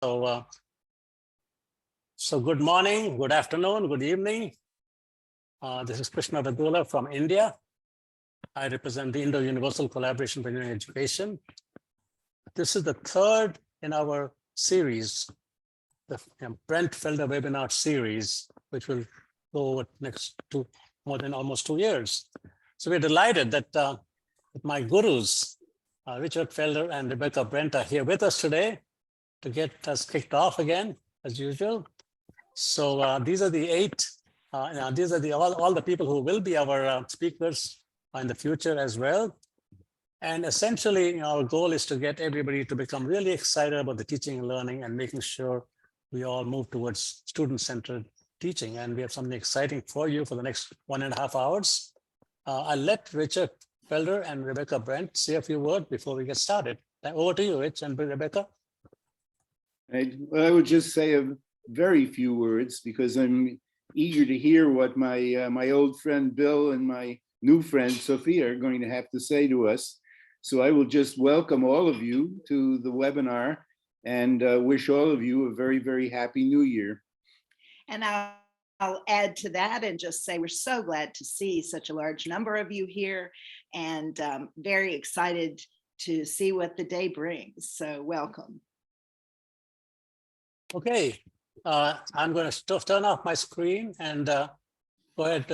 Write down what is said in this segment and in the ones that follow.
So good morning, good afternoon, good evening. This is Krishna Vadula from India. I represent the Indo-Universal Collaboration for Engineering Education. This is the third in our series, the Brent Felder webinar series, which will go over next to more than almost 2 years. So we're delighted that my gurus, Richard Felder and Rebecca Brent, are here with us today to get us kicked off again, as usual. So these are the these are all the people who will be our speakers in the future as well. And essentially, our goal is to get everybody to become really excited about the teaching and learning and making sure we all move towards student-centered teaching. And we have something exciting for you for the next 1.5 hours. I'll let Richard Felder and Rebecca Brent say a few words before we get started. Over to you, Rich and Rebecca. Well, I would just say a very few words because I'm eager to hear what my old friend Bill and my new friend Sophia are going to have to say to us. So I will just welcome all of you to the webinar and wish all of you a very, very happy New Year. And I'll add to that and just say we're so glad to see such a large number of you here and very excited to see what the day brings. So welcome. Okay, I'm going to turn off my screen and go ahead,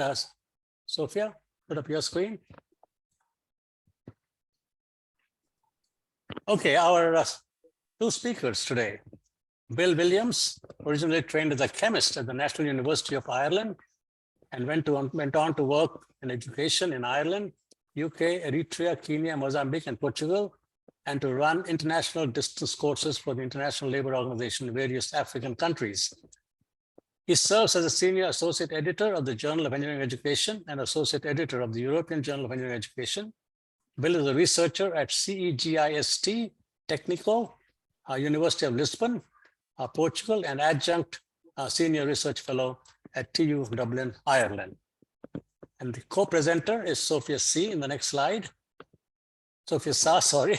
Sophia, put up your screen. Okay, our two speakers today. Bill Williams, originally trained as a chemist at the National University of Ireland and went on to work in education in Ireland, UK, Eritrea, Kenya, Mozambique, and Portugal, and to run international distance courses for the International Labour Organization in various African countries. He serves as a senior associate editor of the Journal of Engineering Education and associate editor of the European Journal of Engineering Education. Bill is a researcher at CEGIST Technico, University of Lisbon, Portugal, and adjunct senior research fellow at TU Dublin, Ireland. And the co-presenter is Sophia C. in the next slide. Sophia Sa, sorry.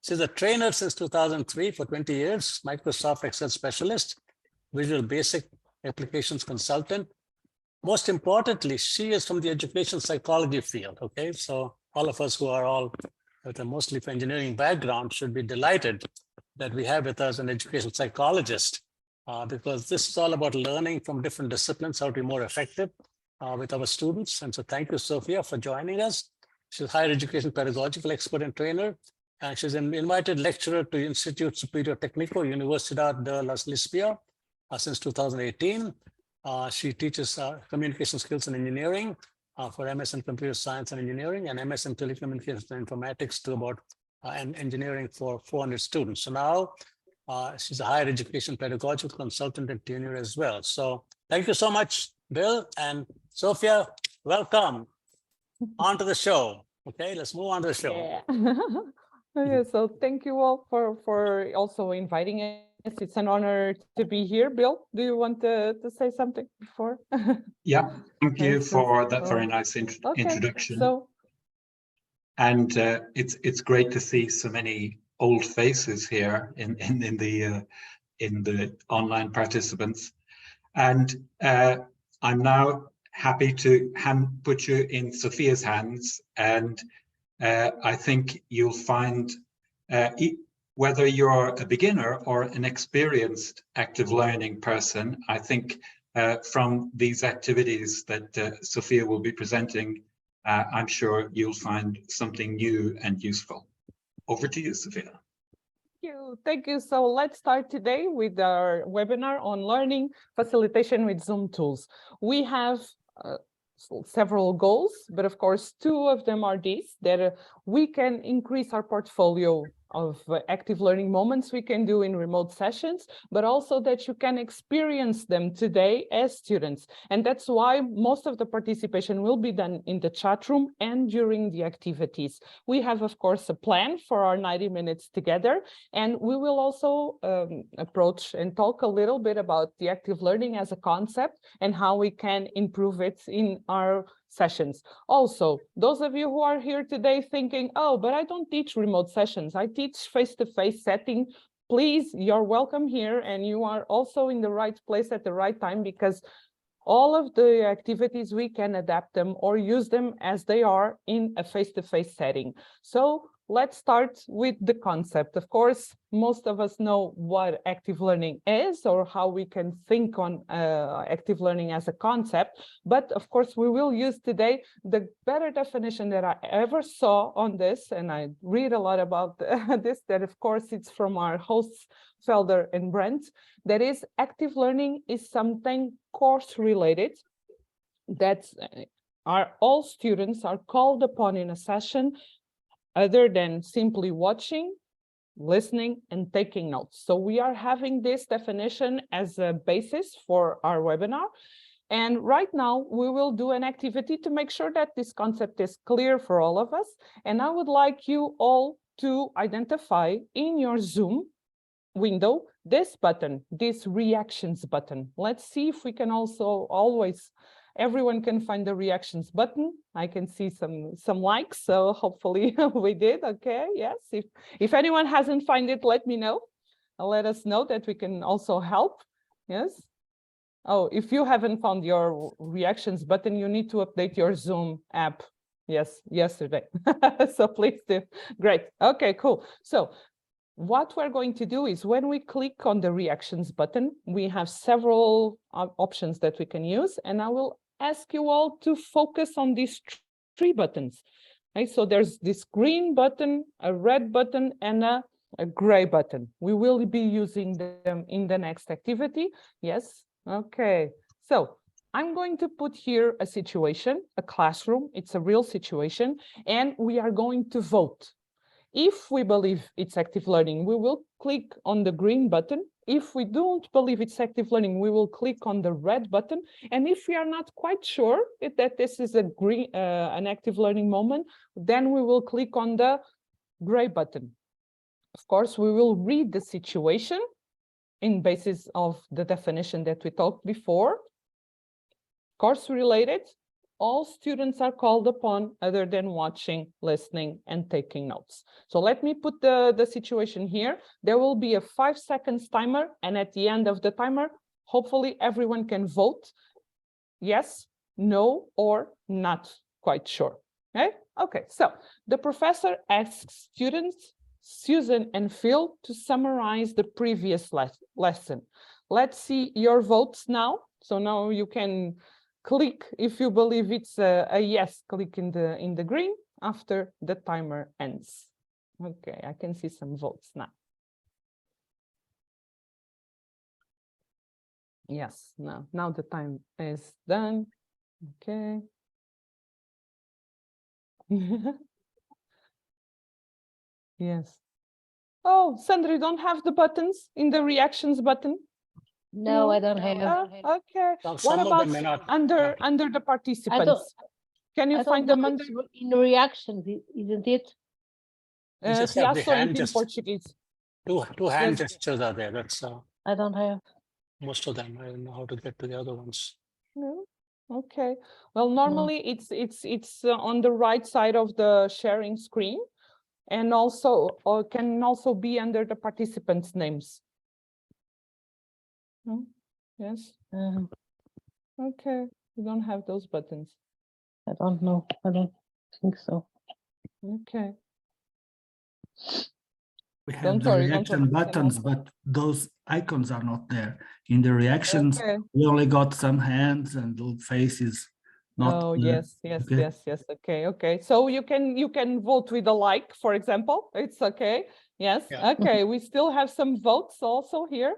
She's a trainer since 2003 for 20 years, Microsoft Excel specialist, Visual Basic applications consultant. Most importantly, she is from the education psychology field, okay? So all of us who are all with a mostly engineering background should be delighted that we have with us an education psychologist because this is all about learning from different disciplines, how to be more effective with our students. And so thank you, Sophia, for joining us. She's a higher education pedagogical expert and trainer, and she's an invited lecturer to Institute Superior Técnico, Universidad de Las Lispia, since 2018. She teaches communication skills and engineering for MS in Computer Science and Engineering and MS in Telecommunications and Informatics to about and engineering for 400 students. So now she's a higher education pedagogical consultant and trainer as well. So thank you so much, Bill and Sophia. Welcome onto the show. Okay, let's move on to the show. Yeah. Okay, so thank you all for also inviting us. It's an honor to be here. Bill, do you want to say something before? Yeah, thank you for that very nice introduction. So, and it's great to see so many old faces here in the online participants. And I'm now happy to put you in Sophia's hands, and I think you'll find whether you're a beginner or an experienced active learning person, I think from these activities that Sophia will be presenting, I'm sure you'll find something new and useful. Over to you, Sophia. Thank you. So let's start today with our webinar on learning facilitation with Zoom tools. We have several goals, but of course, two of them are these, that we can increase our portfolio of active learning moments we can do in remote sessions, but also that you can experience them today as students. And that's why most of the participation will be done in the chat room and during the activities. We have, of course, a plan for our 90 minutes together, and we will also approach and talk a little bit about the active learning as a concept and how we can improve it in our sessions. Also, those of you who are here today thinking, oh, but I don't teach remote sessions, I teach face-to-face setting, please, you're welcome here, and you are also in the right place at the right time, because all of the activities, we can adapt them or use them as they are in a face-to-face setting. So let's start with the concept. Of course, most of us know what active learning is, or how we can think on active learning as a concept. But of course, we will use today the better definition that I ever saw on this. And I read a lot about this, that of course, it's from our hosts, Felder and Brent. That is, active learning is something course related that all students are called upon in a session, other than simply watching, listening, and taking notes. So we are having this definition as a basis for our webinar. And right now we will do an activity to make sure that this concept is clear for all of us. And I would like you all to identify in your Zoom window this button, this reactions button. Let's see if we can also everyone can find the reactions button. I can see some likes, so hopefully we did. Okay, yes. If anyone hasn't found it, let me know. Let us know that we can also help. Yes. Oh, if you haven't found your reactions button, you need to update your Zoom app. Yes, yesterday. So please do. Great. Okay, cool. So what we're going to do is, when we click on the reactions button, we have several options that we can use, and I will ask you all to focus on these three buttons. Okay, so there's this green button, a red button, and a gray button. We will be using them in the next activity. Yes, okay. So I'm going to put here a situation, a classroom. It's a real situation, and we are going to vote. If we believe it's active learning, we will click on the green button. If we don't believe it's active learning, we will click on the red button. And if we are not quite sure that this is an active learning moment, then we will click on the gray button. Of course, we will read the situation in basis of the definition that we talked before. Course related. All students are called upon, other than watching, listening, and taking notes. So let me put the situation here. There will be a 5 seconds timer, and at the end of the timer, hopefully everyone can vote yes, no, or not quite sure. Okay? Okay, so the professor asks students, Susan and Phil, to summarize the previous lesson. Let's see your votes now. So now you can click if you believe it's a yes, click in the green after the timer ends. Okay, I can see some votes now. Yes, now the time is done. Okay. Yes. Oh, Sandra, you don't have the buttons in the reactions button? No, I don't have. Okay. Some What of them about may not. under the participants? Can you find them under? In reactions, isn't it? You just have the hand in Portuguese. Two hand Yes. gestures are there. That's I don't have. most of them. I don't know how to get to the other ones. No. Okay. Well, normally it's on the right side of the sharing screen, and also can also be under the participants' names. No? Yes. Okay. You don't have those buttons. I don't know. I don't think so. Okay. We have Don't the worry, reaction buttons, but those icons are not there. In the reactions, we only got some hands and little faces. Oh, yes. Okay. So you can vote with a like, for example. It's okay. Yes. Yeah. Okay. We still have some votes also here.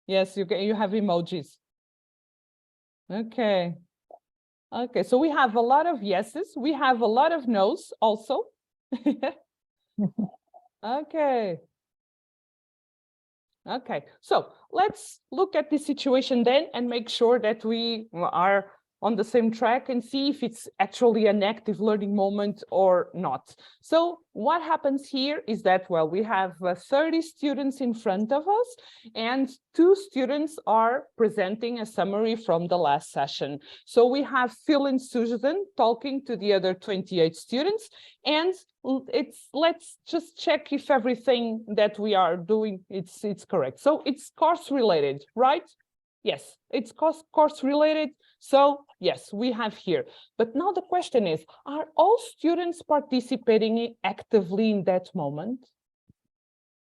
Yes, you have emojis. Okay. Okay. So we have a lot of yeses. We have a lot of no's also. Okay. Okay, so let's look at the situation then and make sure that we are on the same track and see if it's actually an active learning moment or not. So what happens here is that, well, we have 30 students in front of us, and 2 students are presenting a summary from the last session. So we have Phil and Susan talking to the other 28 students, and let's just check if everything that we are doing, it's correct. So it's course related, right? Yes, it's course related. So yes, we have here. But now the question is, are all students participating actively in that moment?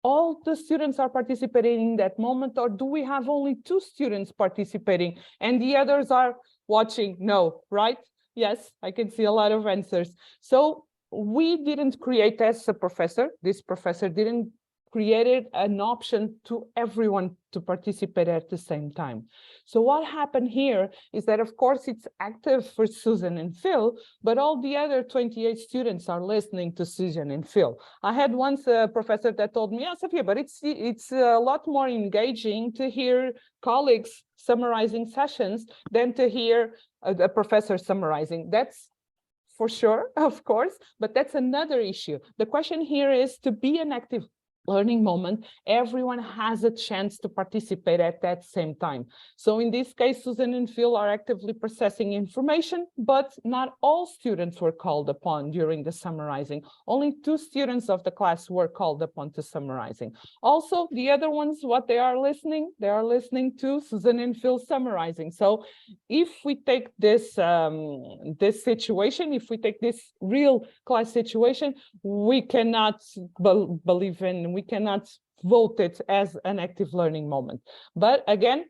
All the students are participating in that moment, or do we have only 2 students participating and the others are watching? No, right? Yes, I can see a lot of answers. So we didn't create, as a professor, this professor didn't created an option to everyone to participate at the same time. So what happened here is that, of course, it's active for Susan and Phil, but all the other 28 students are listening to Susan and Phil. I had once a professor that told me, yeah, Sophia, but it's a lot more engaging to hear colleagues summarizing sessions than to hear a professor summarizing. That's for sure, of course, but that's another issue. The question here is, to be an active learning moment, everyone has a chance to participate at that same time. So in this case, Susan and Phil are actively processing information, but not all students were called upon during the summarizing. Only 2 students of the class were called upon to summarizing. Also, the other ones, what they are listening to Susan and Phil summarizing. So if we take this this situation, if we take this real class situation, we cannot believe in, we cannot vote it as an active learning moment. But again,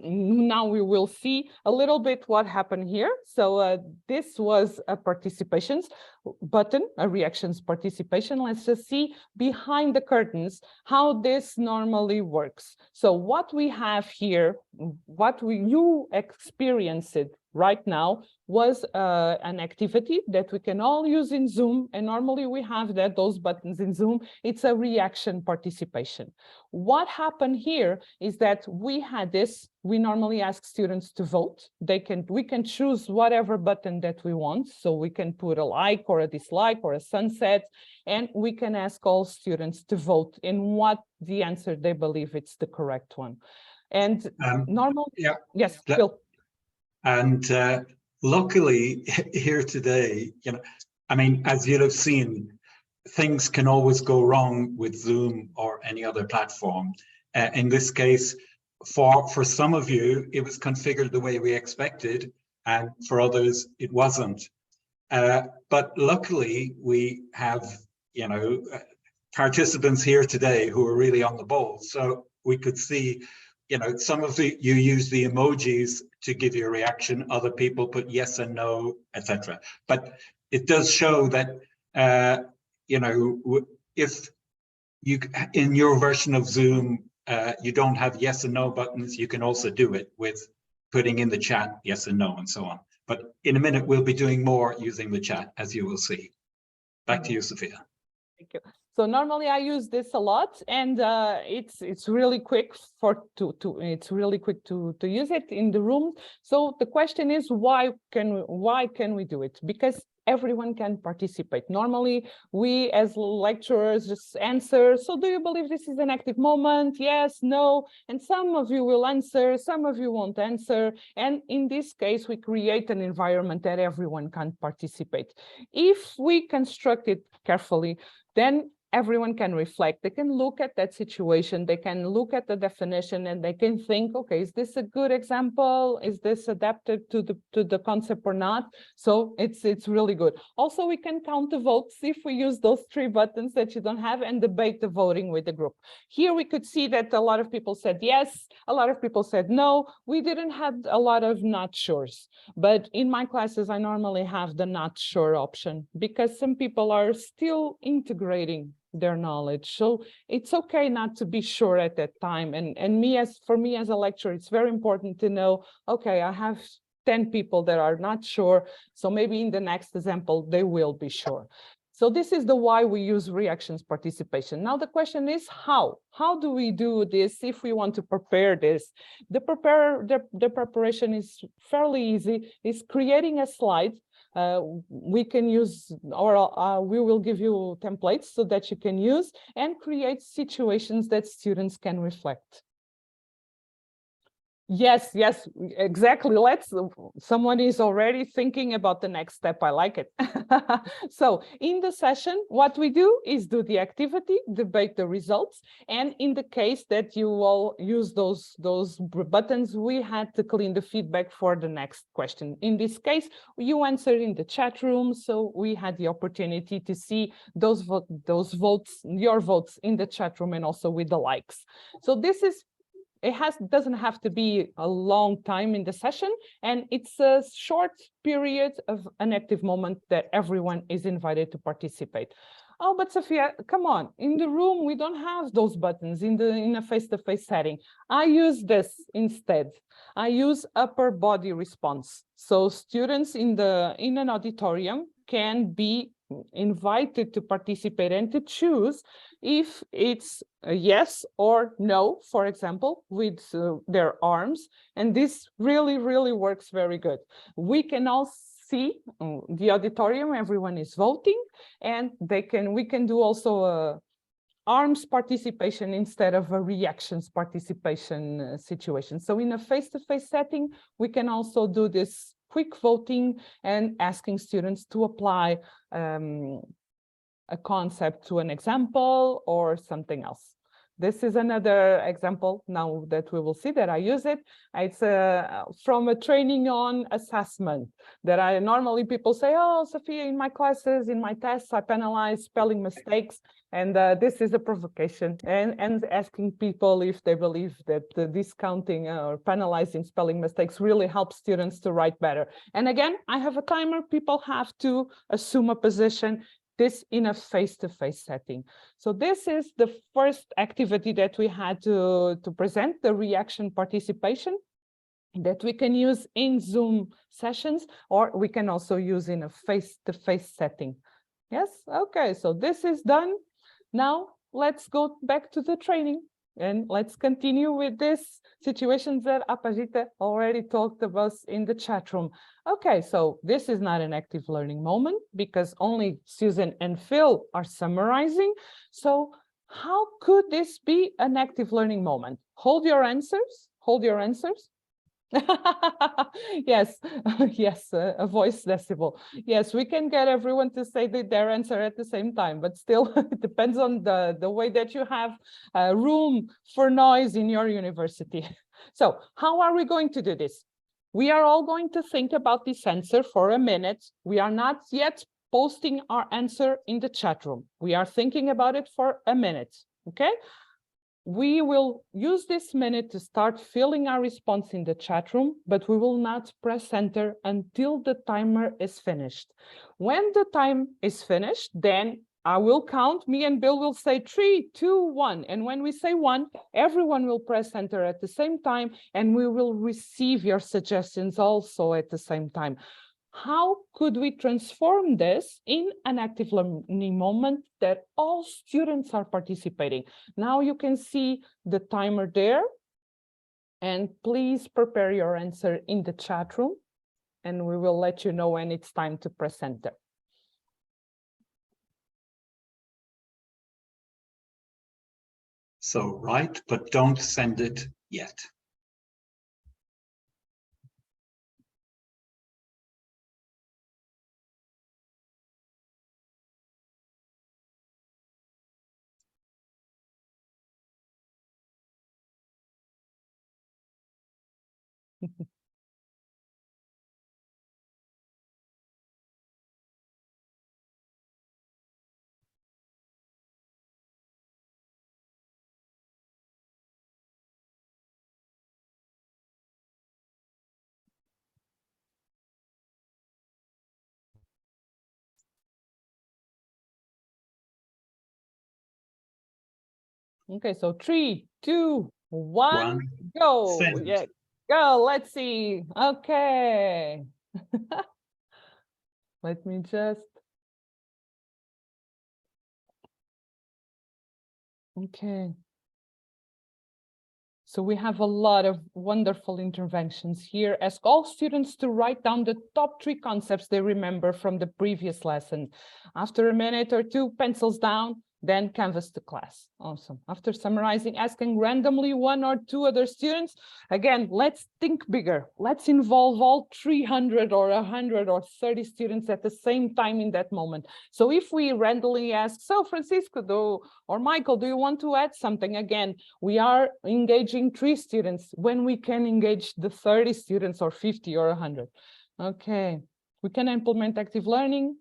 now we will see a little bit what happened here. So this was a participations button, a reactions participation. Let's just see behind the curtains how this normally works. So what we have here, what you experienced right now was an activity that we can all use in Zoom, and normally we have those buttons in Zoom. It's a reaction participation. What happened here is that we had this. We normally ask students to vote. We can choose whatever button that we want. So we can put a like or a dislike or a sunset, and we can ask all students to vote in what the answer they believe it's the correct one. And normally, yeah, yes, Phil. And luckily here today, I mean, as you'll have seen, things can always go wrong with Zoom or any other platform. In this case, for some of you, it was configured the way we expected, and for others, it wasn't. But luckily, we have, participants here today who are really on the ball. So we could see, some of you use the emojis to give your reaction. Other people put yes and no, etc. But it does show that, if you, in your version of Zoom, you don't have yes and no buttons, you can also do it with putting in the chat yes and no and so on. But in a minute, we'll be doing more using the chat, as you will see. Back to you, Sophia. Thank you. So normally I use this a lot, and it's really quick to use it in the room. So the question is, why can we do it? Because everyone can participate. Normally, we as lecturers just answer, so do you believe this is an active moment? Yes, no. And some of you will answer, some of you won't answer. And in this case, we create an environment that everyone can participate. If we construct it carefully, then everyone can reflect. They can look at that situation, they can look at the definition, and they can think, okay, is this a good example? Is this adapted to the concept or not? So it's really good. Also, we can count the votes if we use those 3 buttons that you don't have, and debate the voting with the group. Here we could see that a lot of people said yes, a lot of people said no. We didn't have a lot of not sures, but in my classes, I normally have the not sure option, because some people are still integrating their knowledge. So it's okay not to be sure at that time. And for me as a lecturer, it's very important to know, okay, I have 10 people that are not sure. So maybe in the next example, they will be sure. So this is the why we use reactions participation. Now the question is how? How do we do this if we want to prepare this? The preparation is fairly easy. It's creating a slide. We can use, or we will give you templates so that you can use and create situations that students can reflect. Yes, yes, exactly. Someone is already thinking about the next step. I like it. So in the session, what we do is do the activity, debate the results. And in the case that you all use those buttons, we had to clean the feedback for the next question. In this case, you answered in the chat room. So we had the opportunity to see those votes, your votes in the chat room and also with the likes. So this is doesn't have to be a long time in the session, and it's a short period of an active moment that everyone is invited to participate. Oh, but Sophia, come on, in the room we don't have those buttons in a face-to-face setting. I use this instead. I use upper body response. So students in an auditorium can be invited to participate and to choose if it's a yes or no, for example, with their arms. And this really works very good. We can all see the auditorium, everyone is voting, and we can do also a arms participation instead of a reactions participation situation. So in a face-to-face setting, we can also do this quick voting and asking students to apply a concept to an example or something else. This is another example now that we will see that I use it. It's from a training on assessment that I normally people say, oh, Sophia, in my classes, in my tests, I penalize spelling mistakes. And this is a provocation and asking people if they believe that discounting or penalizing spelling mistakes really helps students to write better. And again, I have a timer. People have to assume a position, this in a face-to-face setting. So this is the first activity that we had to present, the reaction participation that we can use in Zoom sessions, or we can also use in a face-to-face setting. Yes, okay, so this is done. Now let's go back to the training and let's continue with these situations that Apajita already talked about in the chat room. Okay, so this is not an active learning moment because only Susan and Phil are summarizing. So how could this be an active learning moment? Hold your answers, hold your answers. Yes, yes, a voice decibel. Yes, we can get everyone to say their answer at the same time, but still it depends on the way that you have room for noise in your university. So how are we going to do this? We are all going to think about this answer for a minute. We are not yet posting our answer in the chat room. We are thinking about it for a minute, okay? We will use this minute to start filling our response in the chat room, but we will not press enter until the timer is finished. When the time is finished, then I will count, me and Bill will say 3, 2, 1. And when we say 1, everyone will press enter at the same time, and we will receive your suggestions also at the same time. How could we transform this in an active learning moment that all students are participating? Now you can see the timer there, and please prepare your answer in the chat room, and we will let you know when it's time to press enter. So write, but don't send it yet. Okay, so 3, 2, 1, go. Send. Yeah, go. Let's see. Okay. Let me just Okay. So we have a lot of wonderful interventions here. Ask all students to write down the top 3 concepts they remember from the previous lesson. After a minute or 2, pencils down, then canvas to class. Awesome. After summarizing, asking randomly 1 or 2 other students. Again, let's think bigger. Let's involve all 300 or 100 or 30 students at the same time in that moment. So if we randomly ask, so Francisco or Michael, do you want to add something? Again, we are engaging 3 students when we can engage the 30 students or 50 or 100. Okay, we can implement active learning.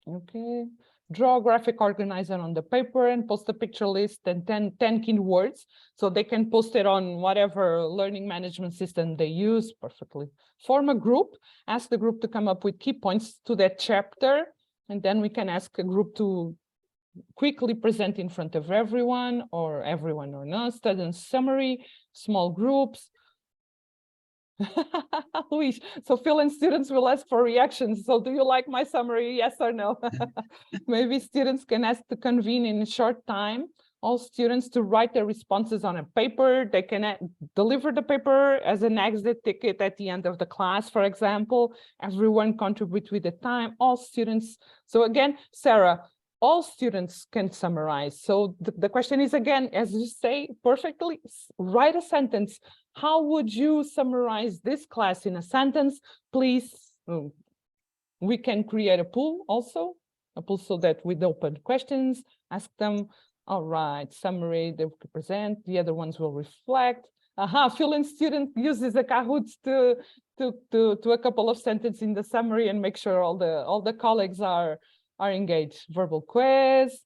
Okay. Draw a graphic organizer on the paper and post a picture list and 10 keywords. So they can post it on whatever learning management system they use perfectly. Form a group, ask the group to come up with key points to that chapter. And then we can ask a group to quickly present in front of everyone or not, student summary, small groups. Luis, so fill-in students will ask for reactions. So do you like my summary? Yes or no? Maybe students can ask to convene in a short time. All students to write their responses on a paper. They can deliver the paper as an exit ticket at the end of the class, for example. Everyone contribute with the time. All students. So again, Sarah, all students can summarize. So the question is, again, as you say perfectly, write a sentence. How would you summarize this class in a sentence? Please, we can create a pool also, a pool so that with open questions, ask them, all right, summary, they will present, the other ones will reflect. Fill-in student uses a Kahoot to a couple of sentences in the summary and make sure all the colleagues are engaged. Verbal quiz.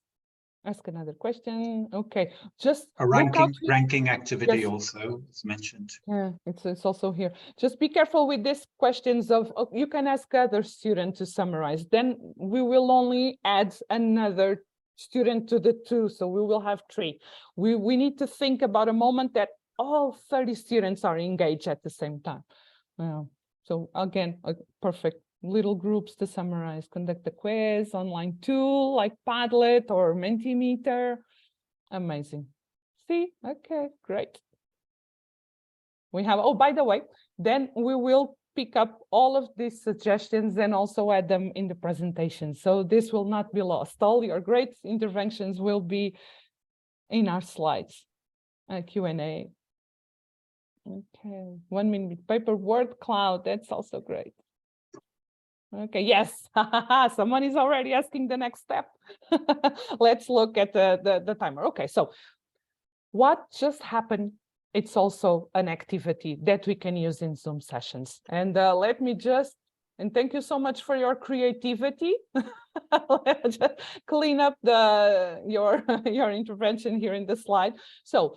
Ask another question. Okay, just a ranking activity. Yes. Also is mentioned. Yeah, it's also here. Just be careful with these questions of, you can ask other students to summarize. Then we will only add another student to the 2, so we will have 3. We need to think about a moment that all 30 students are engaged at the same time. So again, perfect. Little groups to summarize, conduct a quiz, online tool like Padlet or Mentimeter. Amazing. See, okay, great. We have, oh, by the way, then we will pick up all of these suggestions and also add them in the presentation. So this will not be lost. All your great interventions will be in our slides, Q&A. Okay, 1 minute paper, word cloud, that's also great. Okay, yes, someone is already asking the next step. Let's look at the timer. Okay, so what just happened, it's also an activity that we can use in Zoom sessions. And let me just, and thank you so much for your creativity. Just clean up your intervention here in the slide. So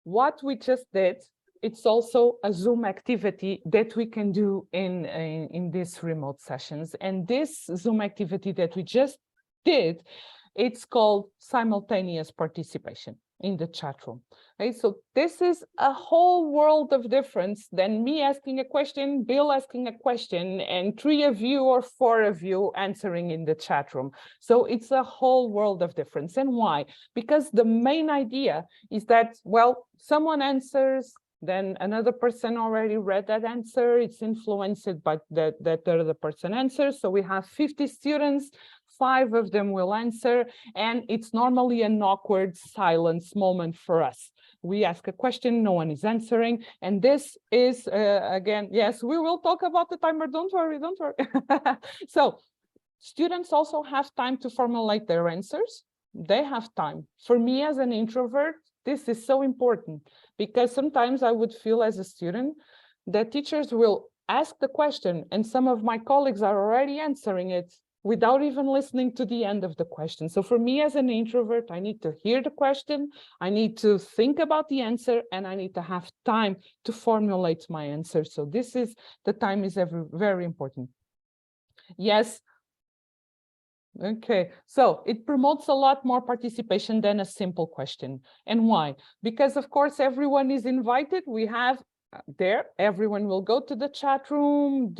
what we just did, it's also a Zoom activity that we can do in these remote sessions. And this Zoom activity that we just did, it's called simultaneous participation in the chat room. Okay, so this is a whole world of difference than me asking a question, Bill asking a question, and 3 of you or 4 of you answering in the chat room. So it's a whole world of difference. And why? Because the main idea is that, well, someone answers, then another person already read that answer. It's influenced by that other person answers. So we have 50 students, 5 of them will answer, and it's normally an awkward silence moment for us. We ask a question, no one is answering, and this is, again, yes, we will talk about the timer, don't worry, don't worry. So students also have time to formulate their answers. They have time. For me as an introvert, this is so important because sometimes I would feel as a student that teachers will ask the question and some of my colleagues are already answering it without even listening to the end of the question. So for me as an introvert, I need to hear the question, I need to think about the answer, and I need to have time to formulate my answer. So this is, the time is very important. Yes. Okay, so it promotes a lot more participation than a simple question. And why? Because of course, everyone is invited. We have there, everyone will go to the chat room,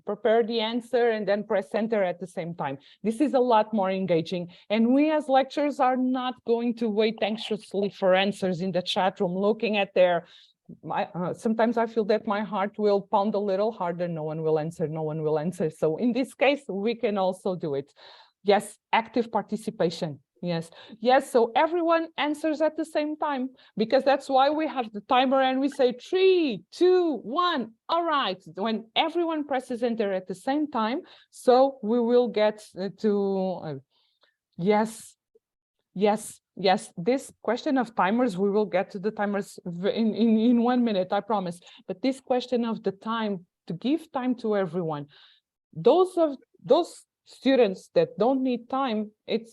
prepare the answer, and then press enter at the same time. This is a lot more engaging. And we as lecturers are not going to wait anxiously for answers in the chat room, looking at their sometimes I feel that my heart will pound a little harder. No one will answer, no one will answer. So in this case, we can also do it. Yes, active participation. Yes, yes. So everyone answers at the same time, because that's why we have the timer and we say 3, 2, 1. All right. When everyone presses enter at the same time, so we will get to yes. Yes, yes, this question of timers, we will get to the timers in 1 minute, I promise. But this question of the time, to give time to everyone, those students that don't need time,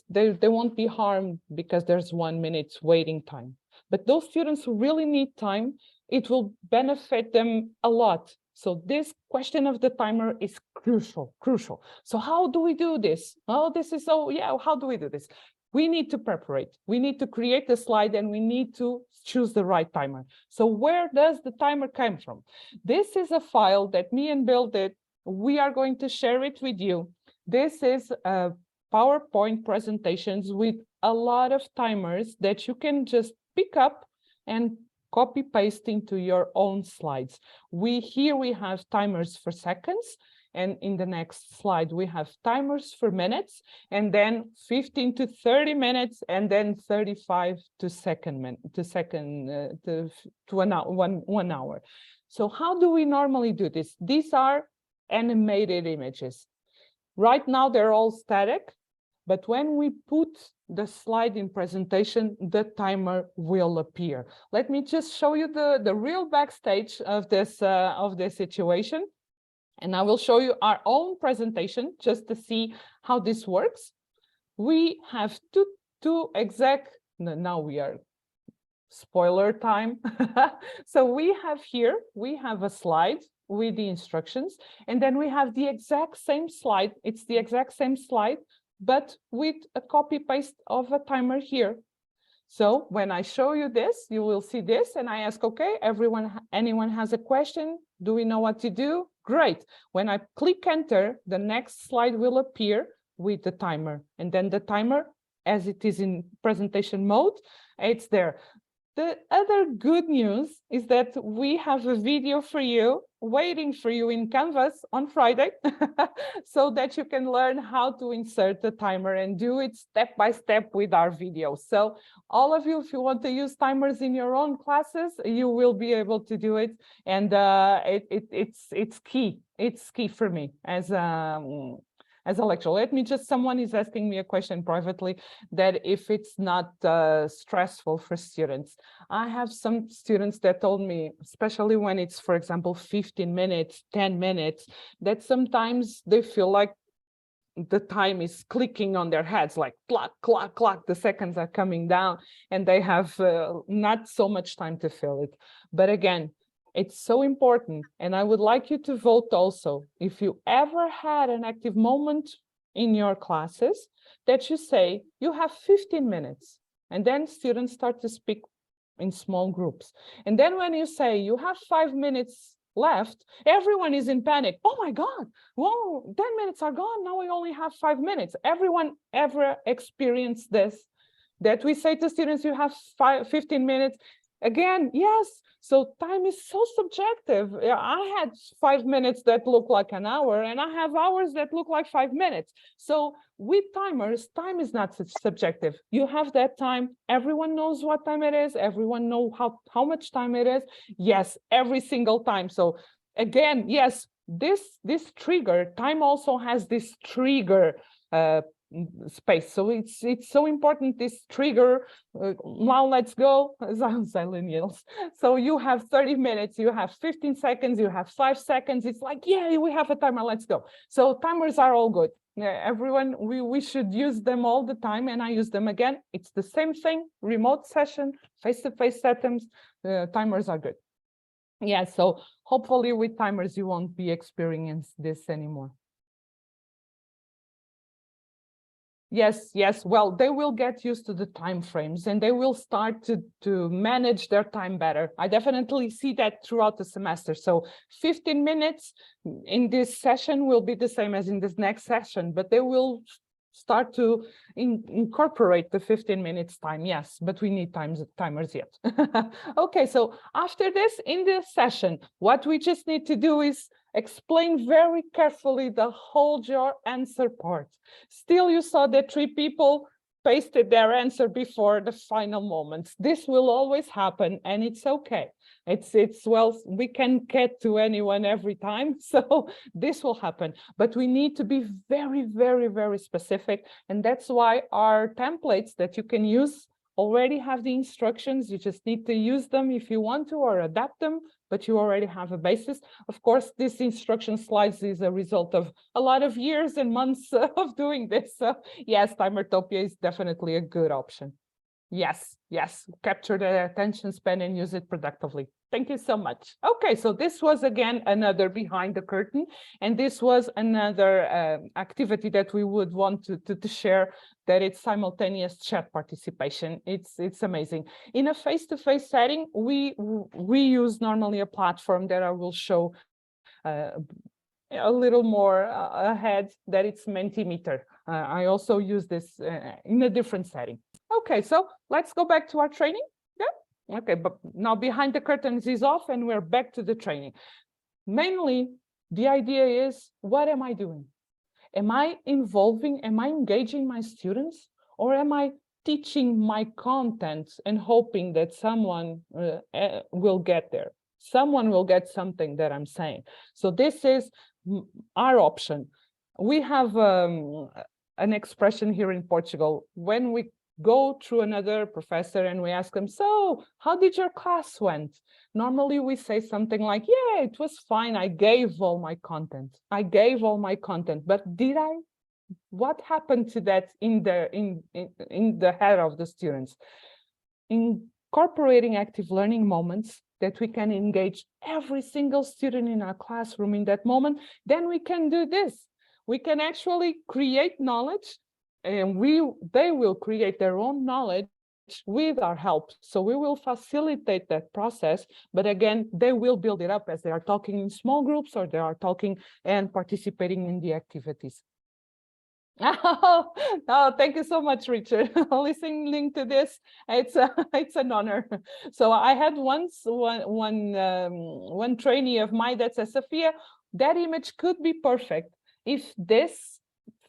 they won't be harmed because there's 1 minute waiting time. But those students who really need time, it will benefit them a lot. So this question of the timer is crucial, crucial. So how do we do this? Oh, this is so, yeah, how do we do this? We need to prepare. We need to create a slide and we need to choose the right timer. So where does the timer come from? This is a file that me and Bill did. We are going to share it with you. This is a PowerPoint presentations with a lot of timers that you can just pick up and copy paste into your own slides. Here we have timers for seconds. And in the next slide, we have timers for minutes, and then 15 to 30 minutes, and then 35 to one hour. So how do we normally do this? These are animated images. Right now, they're all static, but when we put the slide in presentation, the timer will appear. Let me just show you the real backstage of this situation. And I will show you our own presentation just to see how this works. We have now we are spoiler time. So we have a slide with the instructions, and then we have the exact same slide. It's the exact same slide, but with a copy paste of a timer here. So when I show you this, you will see this, and I ask, okay, anyone has a question? Do we know what to do? Great. When I click enter, the next slide will appear with the timer. And then the timer, as it is in presentation mode, it's there. The other good news is that we have a video for you, waiting for you in Canvas on Friday, so that you can learn how to insert the timer and do it step by step with our video. So all of you, if you want to use timers in your own classes, you will be able to do it. And it's key. It's key for me as a lecturer. Someone is asking me a question privately that if it's not stressful for students. I have some students that told me, especially when it's, for example, 15 minutes, 10 minutes, that sometimes they feel like the time is clicking on their heads, like clock, clock, clock, the seconds are coming down and they have not so much time to fill it. But again, it's so important, and I would like you to vote also. If you ever had an active moment in your classes that you say you have 15 minutes, and then students start to speak in small groups. And then when you say you have 5 minutes left, everyone is in panic. Oh my God, whoa, 10 minutes are gone. Now we only have 5 minutes. Everyone ever experienced this? That we say to students, you have 15 minutes. Again, yes. So time is so subjective. I had 5 minutes that look like an hour, and I have hours that look like 5 minutes. So with timers, time is not such subjective. You have that time. Everyone knows what time it is. Everyone knows how much time it is. Yes, every single time. So again, yes, this trigger, time also has this trigger space. So it's so important, this trigger. Now let's go, millennials. So you have 30 minutes, you have 15 seconds, you have 5 seconds. It's like, yeah, we have a timer, let's go. So timers are all good. Yeah, everyone, we should use them all the time, and I use them again. It's the same thing, remote session, face-to-face settings, timers are good. Yeah, so hopefully with timers, you won't be experiencing this anymore. Yes, yes. Well, they will get used to the time frames and they will start to manage their time better. I definitely see that throughout the semester. So 15 minutes in this session will be the same as in this next session, but they will start to incorporate the 15 minutes time. Yes, but we need timers yet. Okay, so after this, in this session, what we just need to do is explain very carefully the hold your answer part. Still, you saw that 3 people pasted their answer before the final moments. This will always happen, and it's okay. It's well, we can get to anyone every time, so this will happen. But we need to be very, very, very specific, and that's why our templates that you can use already have the instructions. You just need to use them if you want to, or adapt them, but you already have a basis. Of course, this instruction slides is a result of a lot of years and months of doing this. So yes, Timertopia is definitely a good option. Yes, yes, capture the attention span and use it productively. Thank you so much. Okay, so this was again another behind the curtain, and this was another activity that we would want to share, that it's simultaneous chat participation. It's amazing. In a face-to-face setting, we use normally a platform that I will show a little more ahead, that it's Mentimeter. I also use this in a different setting. Okay, so let's go back to our training. Yeah, okay, but now behind the curtains is off and we're back to the training. Mainly, the idea is, what am I doing? Am I engaging my students, or am I teaching my content and hoping that someone will get there? Someone will get something that I'm saying. So this is our option. We have an expression here in Portugal. When we go through another professor and we ask them, so how did your class went? Normally we say something like, yeah, it was fine. I gave all my content. I gave all my content, but did I? What happened to that in the head of the students? Incorporating active learning moments that we can engage every single student in our classroom in that moment, then we can do this. We can actually create knowledge, and they will create their own knowledge with our help. So we will facilitate that process, but again, they will build it up as they are talking in small groups, or they are talking and participating in the activities. Oh, thank you so much, Richard. Listening to this, it's an honor. So I had once one trainee of mine that said, Sophia, that image could be perfect if this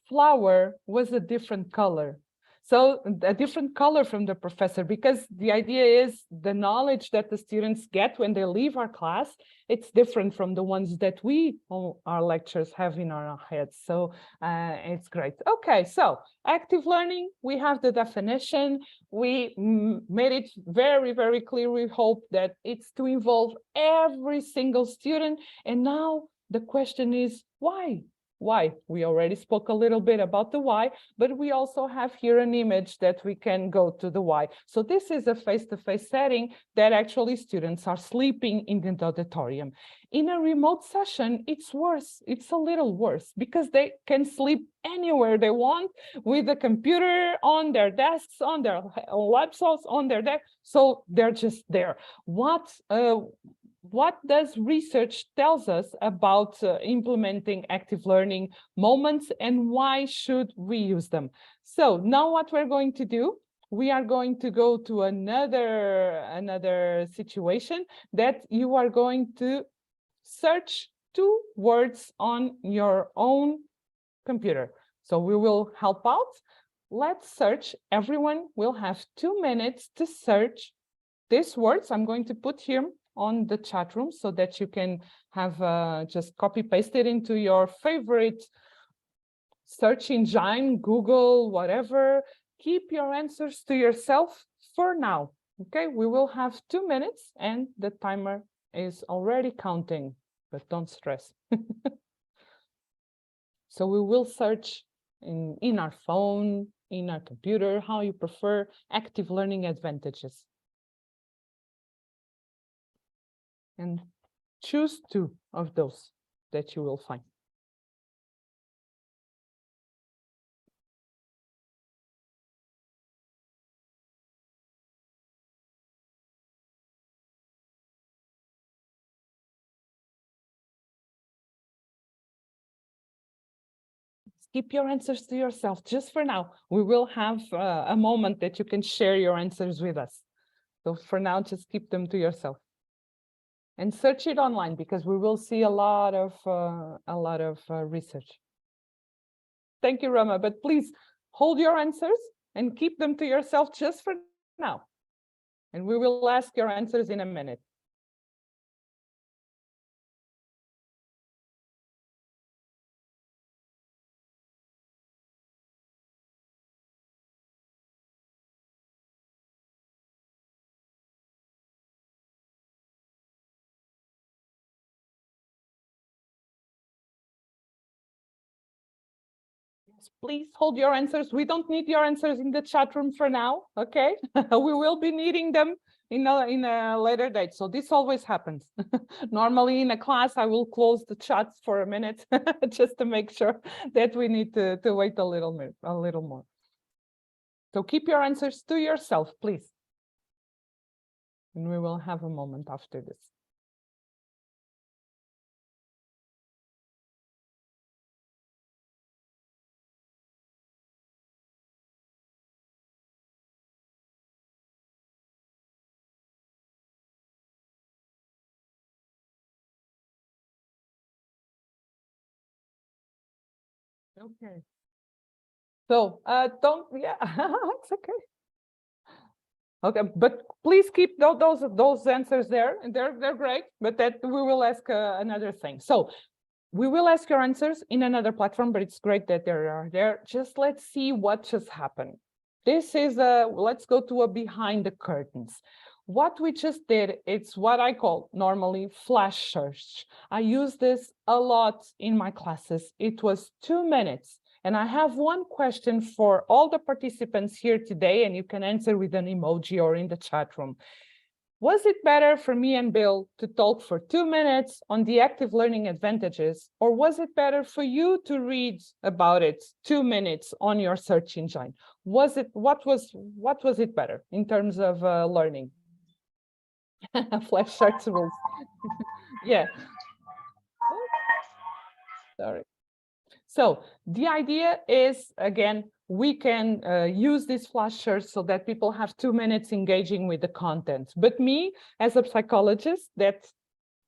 flower was a different color. So a different color from the professor, because the idea is the knowledge that the students get when they leave our class, it's different from the ones that we, our lecturers, have in our heads. So it's great. Okay, so active learning, we have the definition. We made it very, very clear. We hope that it's to involve every single student. And now the question is, why? Why? We already spoke a little bit about the why, but we also have here an image that we can go to the why. So this is a face-to-face setting that actually students are sleeping in the auditorium. In a remote session, it's worse. It's a little worse because they can sleep anywhere they want with a computer on their desks, on their laptops, on their desk. So they're just there. What does research tells us about implementing active learning moments, and why should we use them? So now what we're going to do, we are going to go to another situation that you are going to search 2 words on your own computer. So we will help out. Let's search. Everyone will have 2 minutes to search these words. I'm going to put here on the chat room so that you can have just copy paste it into your favorite search engine, Google, whatever. Keep your answers to yourself for now. Okay, we will have 2 minutes and the timer is already counting, but don't stress. So we will search in our phone, in our computer, how you prefer, active learning advantages. And choose 2 of those that you will find. keep your answers to yourself just for now. We will have a moment that you can share your answers with us. So for now, just keep them to yourself. And search it online, because we will see a lot of research. Thank you, Rama, but please hold your answers and keep them to yourself just for now. And we will ask your answers in a minute. Please hold your answers. We don't need your answers in the chat room for now, okay? We will be needing them in a later date. So this always happens. Normally in a class, I will close the chats for a minute just to make sure that we need to wait a little more. So keep your answers to yourself, please. And we will have a moment after this. Okay. So it's okay. Okay, but please keep those answers there, and they're great. But that we will ask another thing. So we will ask your answers in another platform, but it's great that they are there. Just let's see what just happened. This is let's go to a behind the curtains. What we just did, it's what I call normally flash search. I use this a lot in my classes. It was 2 minutes. And I have one question for all the participants here today, and you can answer with an emoji or in the chat room. Was it better for me and Bill to talk for 2 minutes on the active learning advantages, or was it better for you to read about it 2 minutes on your search engine? What was it better in terms of learning? Flash search rules. Yeah. Sorry. So the idea is, again, we can use these flash search so that people have 2 minutes engaging with the content. But me, as a psychologist that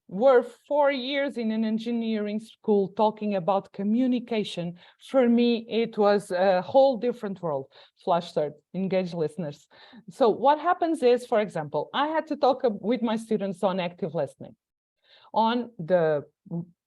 were 4 years in an engineering school talking about communication, for me, it was a whole different world. Flash search, engage listeners. So what happens is, for example, I had to talk with my students on active listening, on the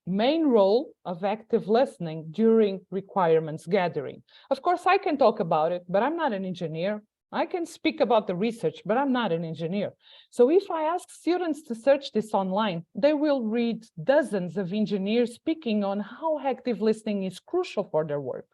main role of active listening during requirements gathering. Of course, I can talk about it, but I'm not an engineer. I can speak about the research, but I'm not an engineer. So if I ask students to search this online, they will read dozens of engineers speaking on how active listening is crucial for their work.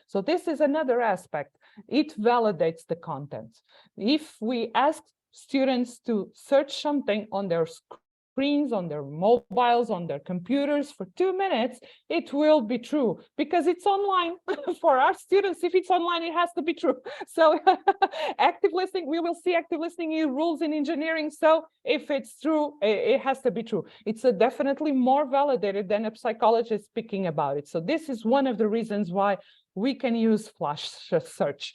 So this is another aspect. It validates the content. If we ask students to search something on their screens, on their mobiles, on their computers for 2 minutes, it will be true because it's online. For our students, if it's online, it has to be true. So active listening, we will see active listening rules in engineering. So if it's true, it has to be true. It's definitely more validated than a psychologist speaking about it. So this is one of the reasons why we can use flash search.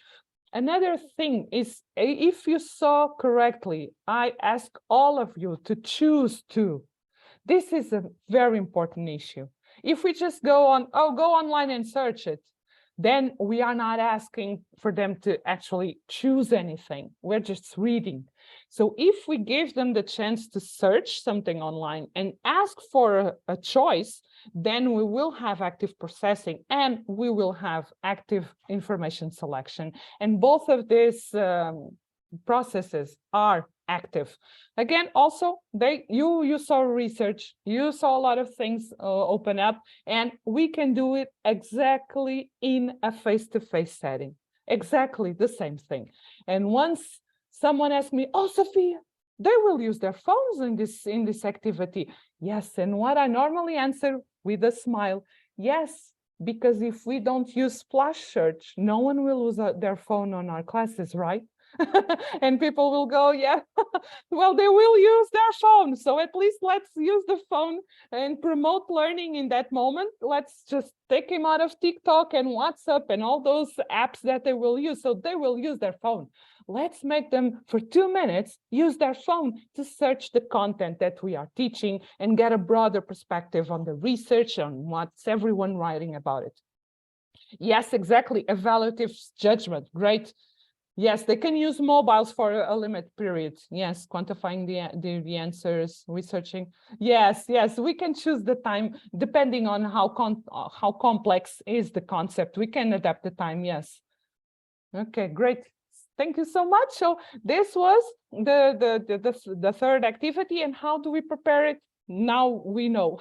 Another thing is, if you saw correctly, I ask all of you to choose two. This is a very important issue. If we just go online and search it, then we are not asking for them to actually choose anything. We're just reading. So if we give them the chance to search something online and ask for a choice, then we will have active processing and we will have active information selection. And both of these processes are active. Again, also, you saw research, you saw a lot of things open up, and we can do it exactly in a face-to-face setting. Exactly the same thing. And once someone asked me, "Oh, Sophia, they will use their phones in this activity." Yes, and what I normally answer with a smile, yes, because if we don't use flash search, no one will use their phone on our classes, right? And people will go, yeah, well, they will use their phone. So at least let's use the phone and promote learning in that moment. Let's just take him out of TikTok and WhatsApp and all those apps that they will use. So they will use their phone. Let's make them for 2 minutes use their phone to search the content that we are teaching and get a broader perspective on the research, on what's everyone writing about it. Yes, exactly. Evaluative judgment. Great. Yes, they can use mobiles for a limit period. Yes, quantifying the answers, researching. Yes, we can choose the time depending on how complex is the concept. We can adapt the time. Yes. Okay, great. Thank you so much. So this was the third activity, and how do we prepare it? Now we know.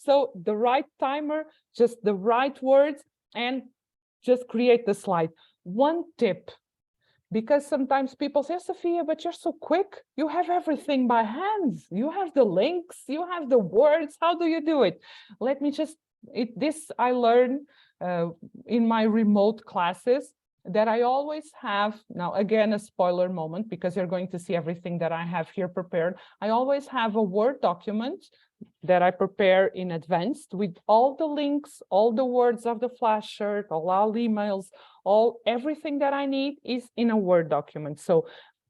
So the right timer, just the right words, and just create the slide. One tip, because sometimes people say, Sophia, but you're so quick. You have everything by hands. You have the links, you have the words. How do you do it? Let me just, this I learned in my remote classes, that I always have, now again, a spoiler moment, because you're going to see everything that I have here prepared. I always have a Word document that I prepare in advance with all the links, all the words of the flash shirt, all emails, everything that I need is in a Word document. So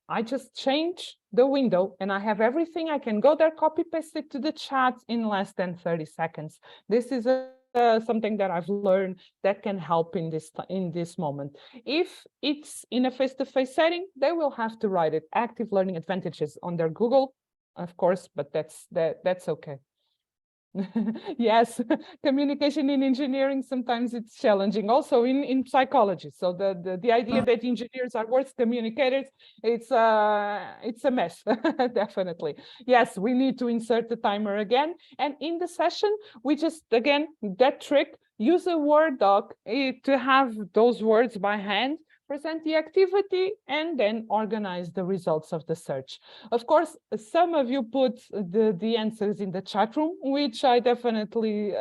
I just change the window and I have everything. I can go there, copy paste it to the chat in less than 30 seconds. This is something that I've learned that can help in this moment. If it's in a face-to-face setting, they will have to write it. Active learning advantages on their Google, of course, but that's okay. Yes, communication in engineering, sometimes it's challenging, also in psychology. So the idea that engineers are worse communicators, it's a mess. Definitely. Yes, we need to insert the timer again, and in the session we just, again, that trick, use a Word doc to have those words by hand, present the activity, and then organize the results of the search. Of course, some of you put the answers in the chat room, which I definitely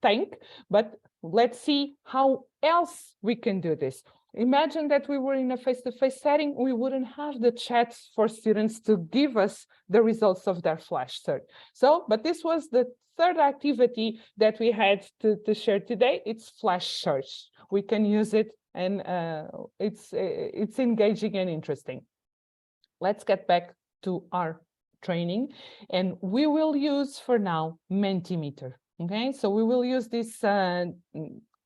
thank, but let's see how else we can do this. Imagine that we were in a face-to-face setting, we wouldn't have the chats for students to give us the results of their flash search. So, but this was the third activity that we had to share today. It's flash search. We can use it, and it's engaging and interesting. Let's get back to our training, and we will use for now Mentimeter. Okay, so we will use this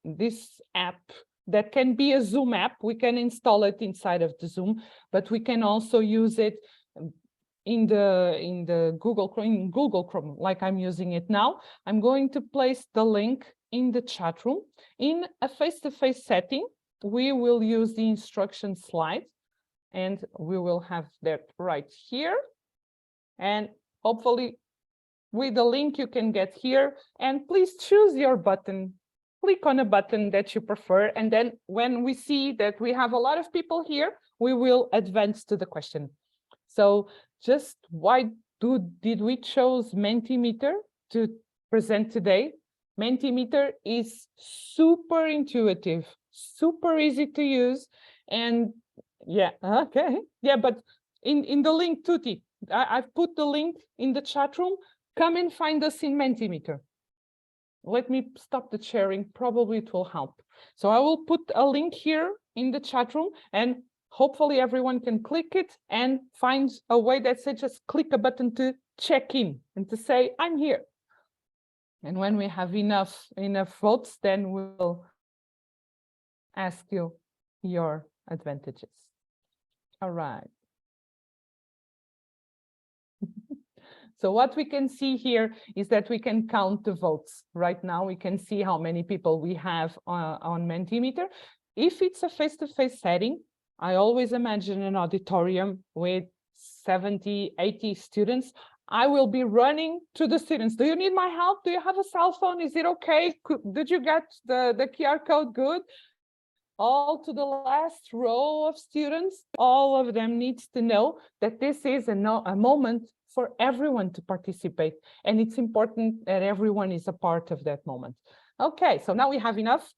this app that can be a Zoom app. We can install it inside of the Zoom, but we can also use it in the Google Chrome, like I'm using it now. I'm going to place the link in the chat room. In a face-to-face setting, we will use the instruction slide, and we will have that right here. And hopefully with the link you can get here, and please choose your button. Click on a button that you prefer, and then when we see that we have a lot of people here, we will advance to the question. So just why did we choose Mentimeter to present today? Mentimeter is super intuitive, super easy to use, and yeah, okay, yeah, but in the link, Tuti, I've put the link in the chat room. Come and find us in Mentimeter. Let me stop the sharing, probably it will help. So I will put a link here in the chat room, and hopefully everyone can click it and find a way that says just click a button to check in and to say, I'm here. And when we have enough votes, then we'll ask you your advantages. All right. So what we can see here is that we can count the votes. Right now, we can see how many people we have on Mentimeter. If it's a face-to-face setting, I always imagine an auditorium with 70, 80 students. I will be running to the students. Do you need my help? Do you have a cell phone? Is it okay? Did you get the QR code good? All to the last row of students, all of them needs to know that this is a moment for everyone to participate. And it's important that everyone is a part of that moment. Okay, so now we have enough.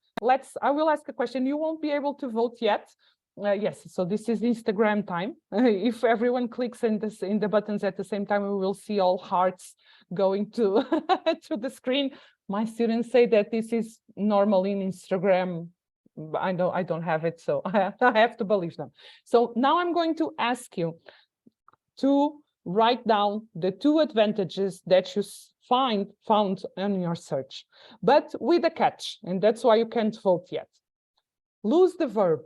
I will ask a question. You won't be able to vote yet, Yes, so this is Instagram time. If everyone clicks in the buttons at the same time, we will see all hearts going to to the screen. My students say that this is normal in Instagram. I know I don't have it, so I have to believe them. So now I'm going to ask you to write down the 2 advantages that you found on your search, but with a catch, and that's why you can't vote yet. Lose the verb.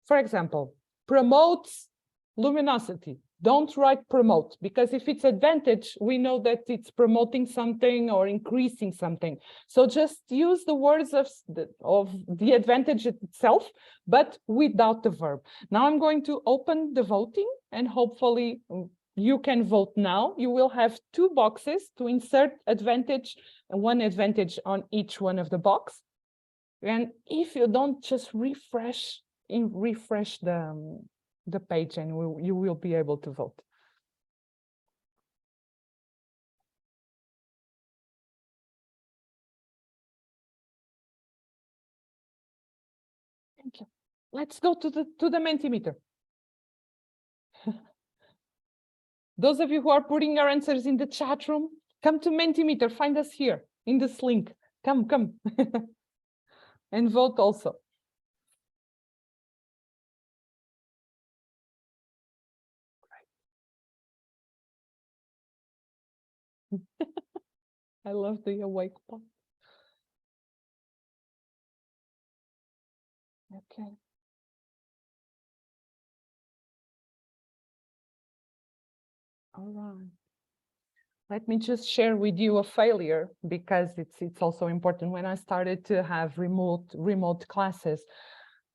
For example, promotes luminosity. Don't write promote, because if it's advantage, we know that it's promoting something or increasing something. So just use the words of the advantage itself, but without the verb. Now I'm going to open the voting, and hopefully you can vote now. You will have 2 boxes to insert advantage, and 1 advantage on each one of the box. And if you don't, just refresh the page, and you will be able to vote. Thank you. Let's go to the Mentimeter. Those of you who are putting your answers in the chat room, come to Mentimeter, find us here in this link. Come. And vote also. I love the awake part. Okay. All right. Let me just share with you a failure, because it's also important. When I started to have remote classes,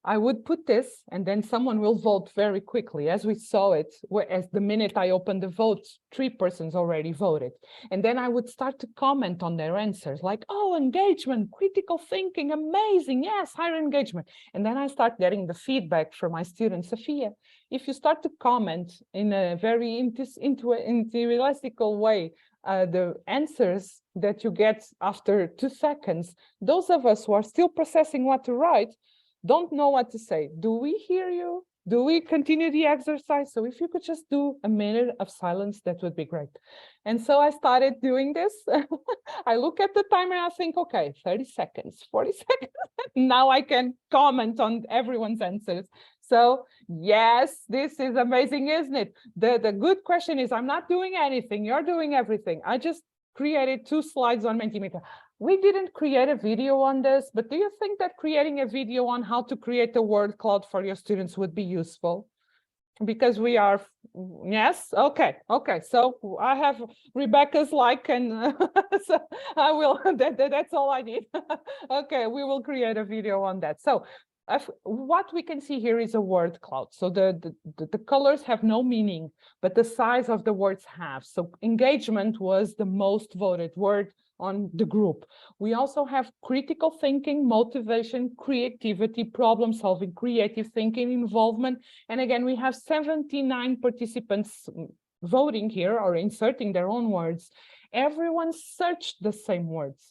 I would put this, and then someone will vote very quickly. As we saw it, as the minute I opened the votes, 3 persons already voted. And then I would start to comment on their answers, like, oh, engagement, critical thinking, amazing, yes, higher engagement. And then I start getting the feedback from my students, Sophia, if you start to comment in a very enthusiastical way, the answers that you get after 2 seconds, those of us who are still processing what to write, don't know what to say. Do we hear you? Do we continue the exercise? So if you could just do a minute of silence, that would be great. And so I started doing this. I look at the timer and I think, okay, 30 seconds, 40 seconds. Now I can comment on everyone's answers. So yes, this is amazing, isn't it? The good question is, I'm not doing anything. You're doing everything. I just created 2 slides on Mentimeter. We didn't create a video on this, but do you think that creating a video on how to create a word cloud for your students would be useful? Because we are, yes, okay. So I have Rebecca's like, and so I will, that's all I need. Okay, we will create a video on that. So what we can see here is a word cloud. So the colors have no meaning, but the size of the words have. So engagement was the most voted word on the group. We also have critical thinking, motivation, creativity, problem solving, creative thinking, involvement. And again, we have 79 participants voting here or inserting their own words. Everyone searched the same words.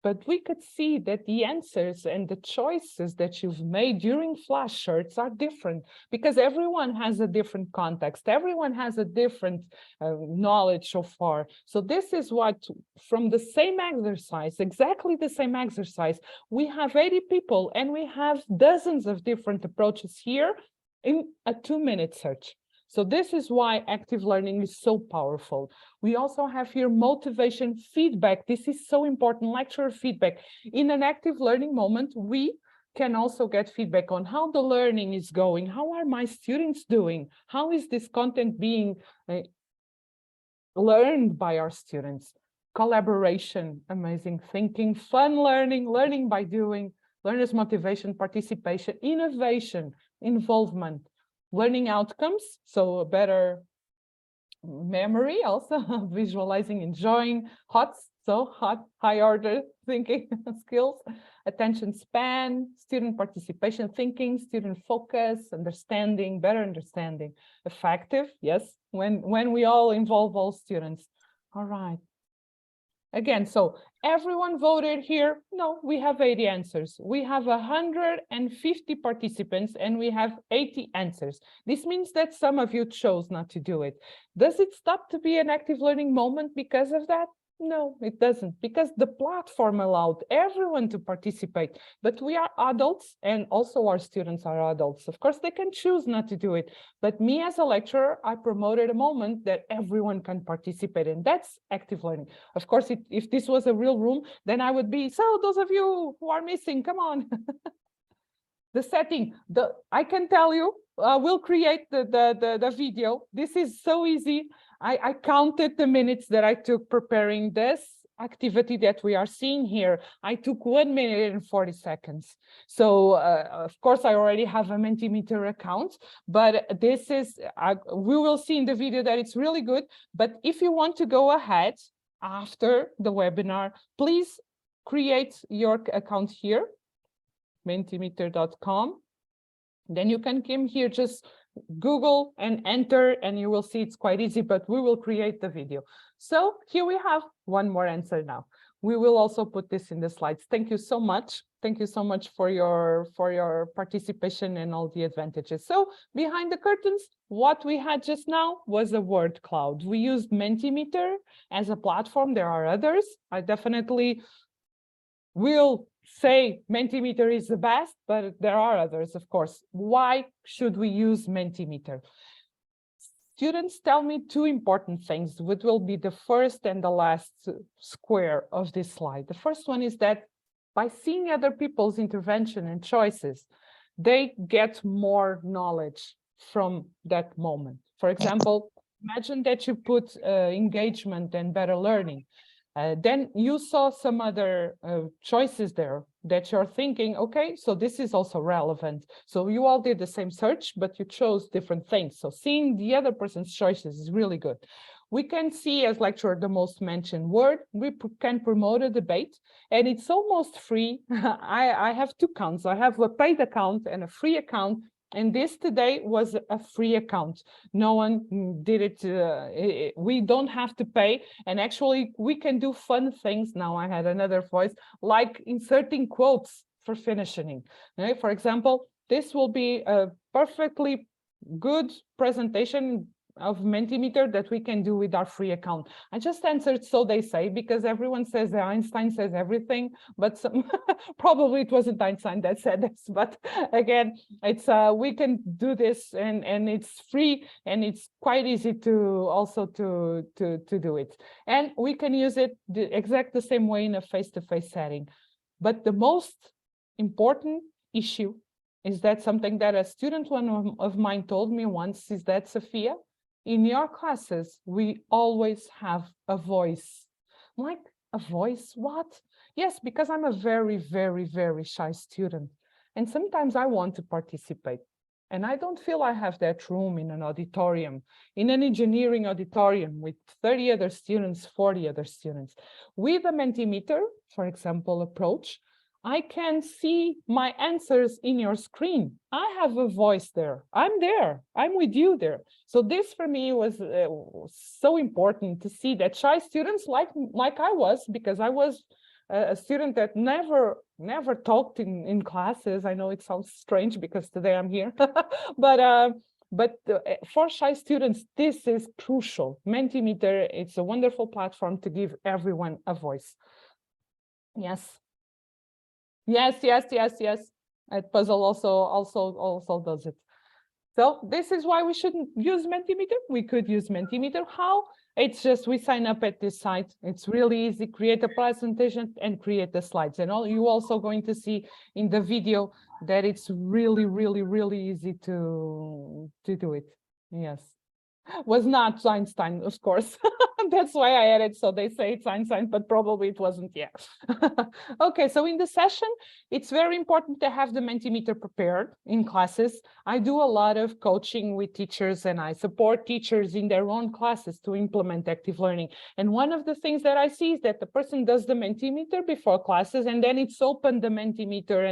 But we could see that the answers and the choices that you've made during flashcards are different, because everyone has a different context. Everyone has a different knowledge so far. So this is what, from the same exercise, exactly the same exercise, we have 80 people and we have dozens of different approaches here in a 2-minute search. So this is why active learning is so powerful. We also have here motivation feedback. This is so important, lecturer feedback. In an active learning moment, we can also get feedback on how the learning is going. How are my students doing? How is this content being learned by our students? Collaboration, amazing thinking, fun learning, learning by doing, learners' motivation, participation, innovation, involvement, learning outcomes, so a better memory, also visualizing, enjoying, high order thinking skills, attention span, student participation, thinking, student focus, understanding, better understanding, effective, yes, when we all involve all students. All right. Again, so everyone voted here. No, we have 80 answers. We have 150 participants and we have 80 answers. This means that some of you chose not to do it. Does it stop to be an active learning moment because of that? No, it doesn't, because the platform allowed everyone to participate, but we are adults and also our students are adults. Of course, they can choose not to do it, but me as a lecturer, I promoted a moment that everyone can participate in. That's active learning. Of course, if this was a real room, then I would be, so those of you who are missing, come on. The setting, I can tell you, we'll create the video. This is so easy. I counted the minutes that I took preparing this activity that we are seeing here. I took 1 minute and 40 seconds. So of course, I already have a Mentimeter account, but this is, we will see in the video that it's really good. But if you want to go ahead after the webinar, please create your account here, mentimeter.com. Then you can come here, just Google and enter, and you will see it's quite easy, but we will create the video. So here we have one more answer now. We will also put this in the slides. Thank you so much. Thank you so much for your participation and all the advantages. So behind the curtains, what we had just now was a word cloud. We used Mentimeter as a platform. There are others. I definitely will say Mentimeter is the best, but there are others, of course. Why should we use Mentimeter? Students tell me two important things, which will be the first and the last square of this slide. The first one is that by seeing other people's intervention and choices, they get more knowledge from that moment. For example, imagine that you put engagement and better learning. Then you saw some other choices there that you're thinking, okay, so this is also relevant. So you all did the same search, but you chose different things. So seeing the other person's choices is really good. We can see as lecturer the most mentioned word. We can promote a debate, and it's almost free. I have two accounts. I have a paid account and a free account. And this today was a free account. No one did it. We don't have to pay. And actually, we can do fun things. Now I had another voice, like inserting quotes for finishing. Okay? For example, this will be a perfectly good presentation of Mentimeter that we can do with our free account. I just answered so they say, because everyone says that Einstein says everything, but probably it wasn't Einstein that said this. But again, it's we can do this, and it's free, and it's quite easy to also to do it. And we can use it the same way in a face-to-face setting. But the most important issue is that something that a student one of mine told me once is that, Sophia, in your classes, we always have a voice. I'm like, a voice? What? Yes, because I'm a very, very, very shy student. And sometimes I want to participate. And I don't feel I have that room in an auditorium, in an engineering auditorium with 30 other students, 40 other students. With a Mentimeter, for example, approach, I can see my answers in your screen. I have a voice there. I'm there. I'm with you there. So this for me was so important to see that shy students like I was, because I was a student that never talked in classes. I know it sounds strange because today I'm here, but for shy students, this is crucial. Mentimeter, it's a wonderful platform to give everyone a voice. Yes. Yes. Puzzle also does it. So this is why we shouldn't use Mentimeter. We could use Mentimeter. How? It's just we sign up at this site. It's really easy. Create a presentation and create the slides. And you also going to see in the video that it's really, really, really easy to do it. Yes. Was not Einstein, of course. That's why I added, so they say it's Einstein, but probably it wasn't yet. Okay, so in the session, it's very important to have the Mentimeter prepared in classes. I do a lot of coaching with teachers, and I support teachers in their own classes to implement active learning. And one of the things that I see is that the person does the Mentimeter before classes, and then it's open the Mentimeter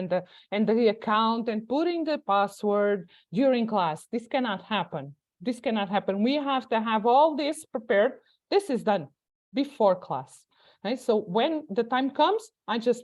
and the account and putting the password during class. This cannot happen. This cannot happen. We have to have all this prepared. This is done before class. Okay, so when the time comes, I just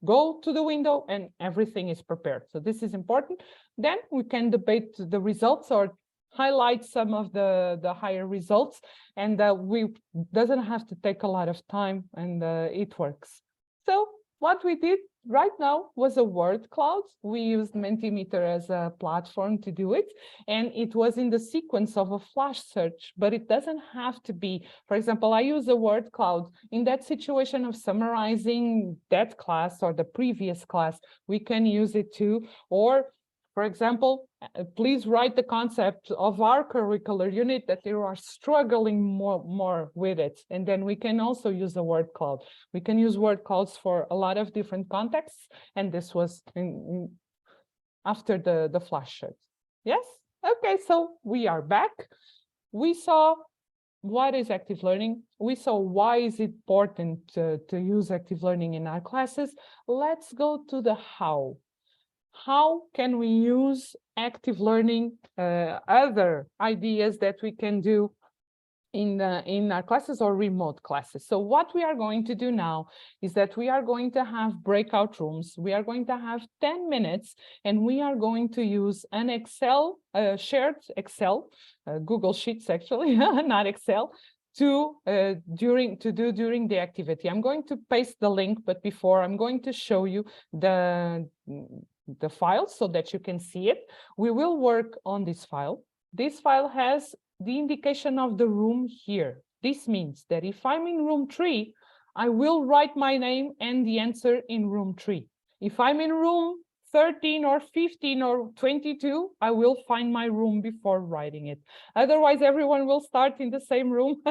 go to the window and everything is prepared. So this is important. Then we can debate the results or highlight some of the higher results, and we doesn't have to take a lot of time, and it works. So what we did right now was a word cloud. We used Mentimeter as a platform to do it, and it was in the sequence of a flash search, but it doesn't have to be. For example, I use a word cloud in that situation of summarizing that class or the previous class. We can use it too. Or for example, please write the concept of our curricular unit that you are struggling more with it. And then we can also use a word cloud. We can use word clouds for a lot of different contexts. And this was after the flash search. Yes? Okay, so we are back. We saw what is active learning. We saw why is it important to use active learning in our classes. Let's go to the how. How can we use active learning, other ideas that we can do in our classes or remote classes? So what we are going to do now is that we are going to have breakout rooms. We are going to have 10 minutes, and we are going to use an Excel, shared Excel, Google Sheets actually, not Excel, to do during the activity. I'm going to paste the link, but before I'm going to show you the file so that you can see it. We will work on this file. This file has the indication of the room here. This means that if I'm in room 3, I will write my name and the answer in room 3. If I'm in room 13 or 15 or 22, I will find my room before writing it. Otherwise, everyone will start in the same room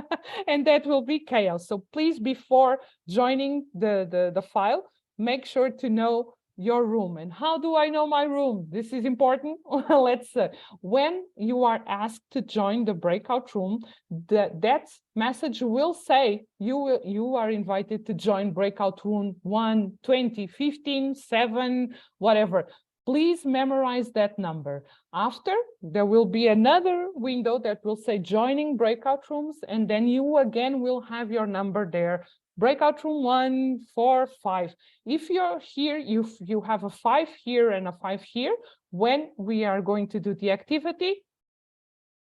and that will be chaos. So please, before joining the file, make sure to know your room. And how do I know my room? This is important. Let's when you are asked to join the breakout room, that message will say you are invited to join breakout room 1, 20, 15, 7, whatever. Please memorize that number. After, there will be another window that will say joining breakout rooms, and then you again will have your number there. Breakout room 1, 4, 5. If you're here, you have a 5 here and a 5 here. When we are going to do the activity,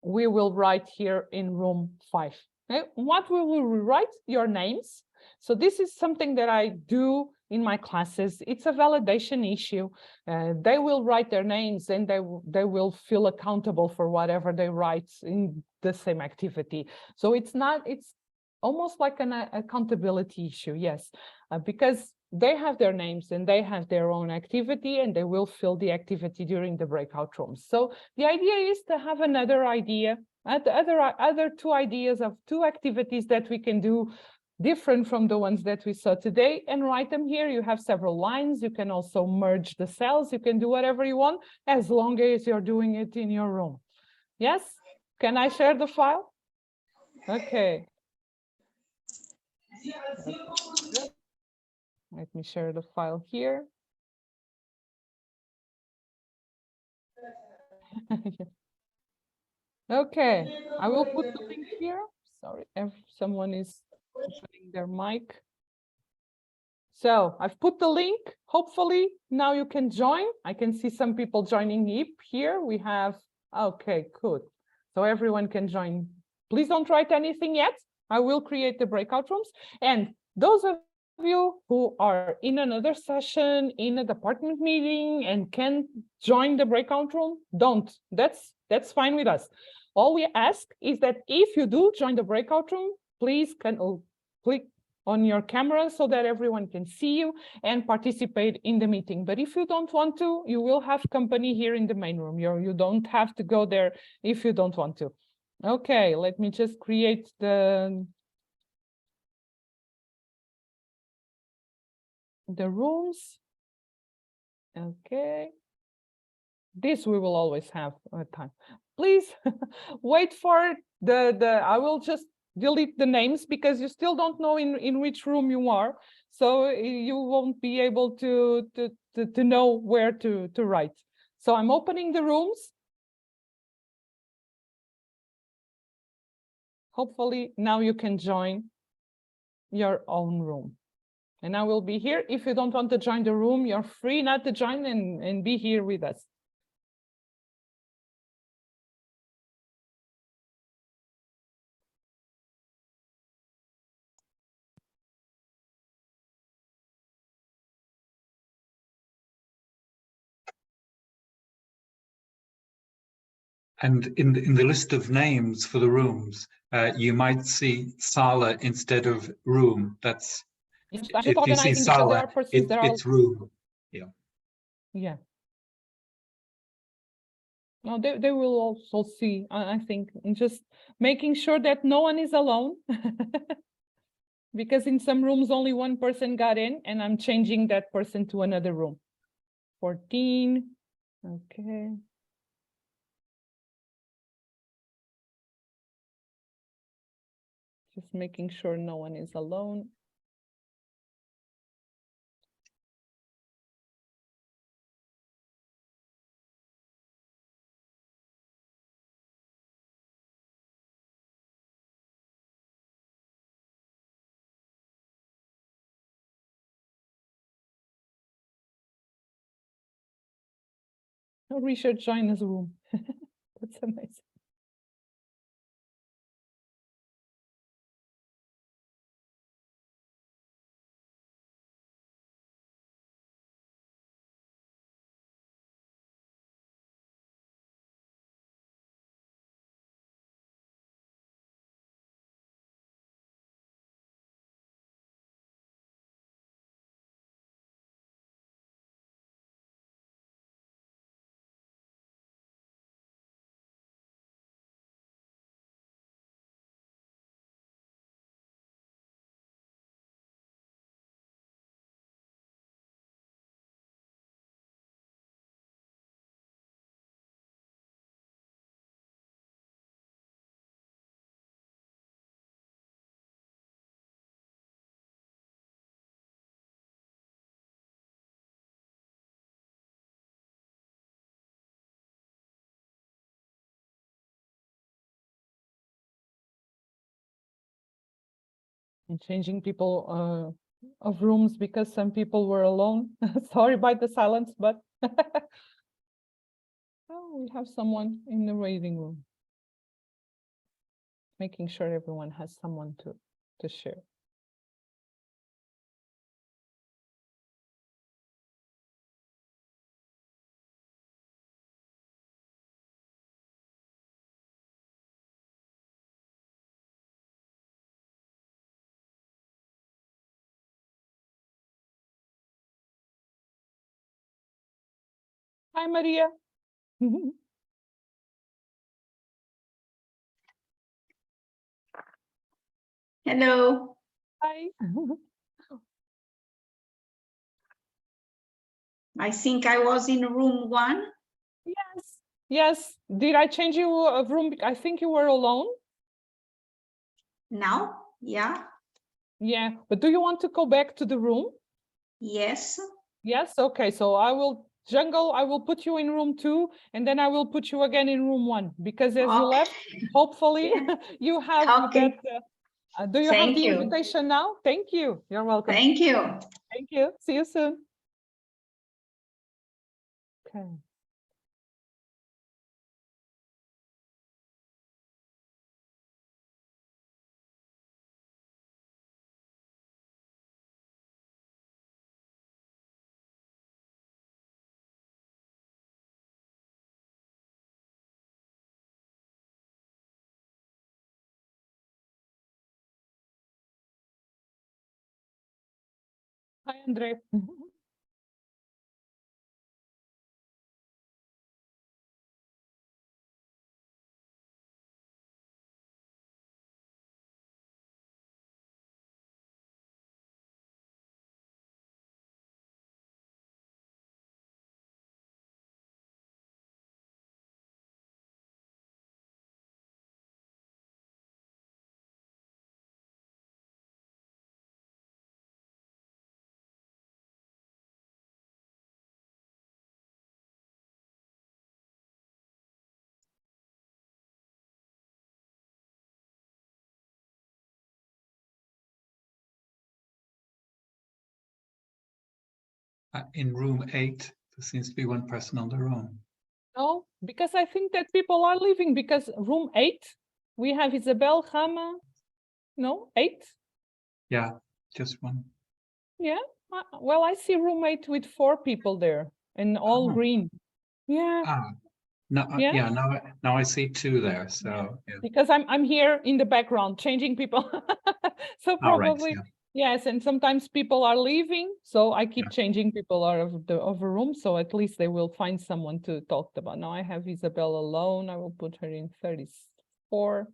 we will write here in room 5. Okay? What we will write? Your names. So this is something that I do in my classes. It's a validation issue. They will write their names and they will feel accountable for whatever they write in the same activity. So it's almost like an accountability issue, yes, because they have their names and they have their own activity and they will fill the activity during the breakout rooms. So the idea is to have another idea, other 2 ideas of 2 activities that we can do different from the ones that we saw today, and write them here. You have several lines. You can also merge the cells. You can do whatever you want as long as you're doing it in your room. Yes? Can I share the file? Okay. Let me share the file here. Okay, I will put the link here. Sorry, if someone is opening their mic. So I've put the link. Hopefully now you can join. I can see some people joining here. We have, okay, good. So everyone can join. Please don't write anything yet. I will create the breakout rooms. And those of you who are in another session, in a department meeting, and can join the breakout room, don't. That's fine with us. All we ask is that if you do join the breakout room, please click on your camera so that everyone can see you and participate in the meeting. But if you don't want to, you will have company here in the main room. You don't have to go there if you don't want to. Okay, let me just create the rooms. Okay. This we will always have time. Please wait for I will just delete the names because you still don't know in which room you are. So you won't be able to know where to write. So I'm opening the rooms. Hopefully now you can join. your own room. And I will be here. If you don't want to join the room, you're free not to join and be here with us. And in the list of names for the rooms, you might see sala instead of room. That's Yes, I'm if you see organizing because there sala, are persons that are. it's room. Yeah. Yeah. No, they will also see, I think, and just making sure that no one is alone. Because in some rooms, only one person got in, and I'm changing that person to another room. 14. Okay. Just making sure no one is alone. Oh, Richard joined his room. That's amazing. And changing people of rooms because some people were alone. Sorry about the silence, but oh, we have someone in the waiting room. Making sure everyone has someone to share. Hi, Maria. Hello. Hi. I think I was in room 1. Yes. Yes. Did I change you a room? I think you were alone. Now? Yeah. Yeah. But do you want to go back to the room? Yes. Yes. Okay. So I will put you in room 2, and then I will put you again in room 1, because as you Okay. left, hopefully Yeah. you have Okay. that. Do you have Thank the you. invitation now? Thank you. You're welcome. Thank you. Thank you. See you soon. Okay. Hi, Andre. In room 8, there seems to be one person on their own. No, because I think that people are leaving because room 8, we have Isabel, Hama. No, 8? Yeah, just one. Yeah. Well, I see room 8 with 4 people there and all Oh. green. Yeah. No, Yeah. yeah, now I see 2 there. So yeah. Because I'm here in the background changing people. So All right, probably yeah. yes, and sometimes people are leaving, so I keep Yeah. changing people out of the room, so at least they will find someone to talk about. Now I have Isabel alone. I will put her in 34.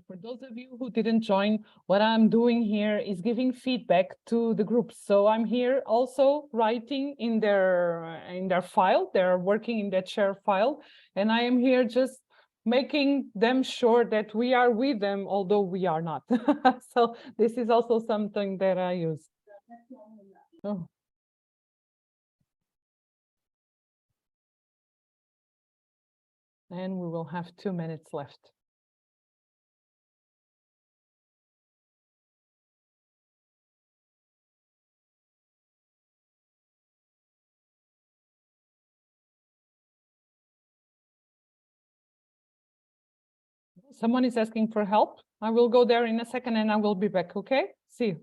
For those of you who didn't join, what I'm doing here is giving feedback to the groups. So I'm here also writing in their file. They're working in that share file, and I am here just making them sure that we are with them, although we are not. So this is also something that I use. Oh. And we will have 2 minutes left. Someone is asking for help. I will go there in a second and I will be back, okay? See you.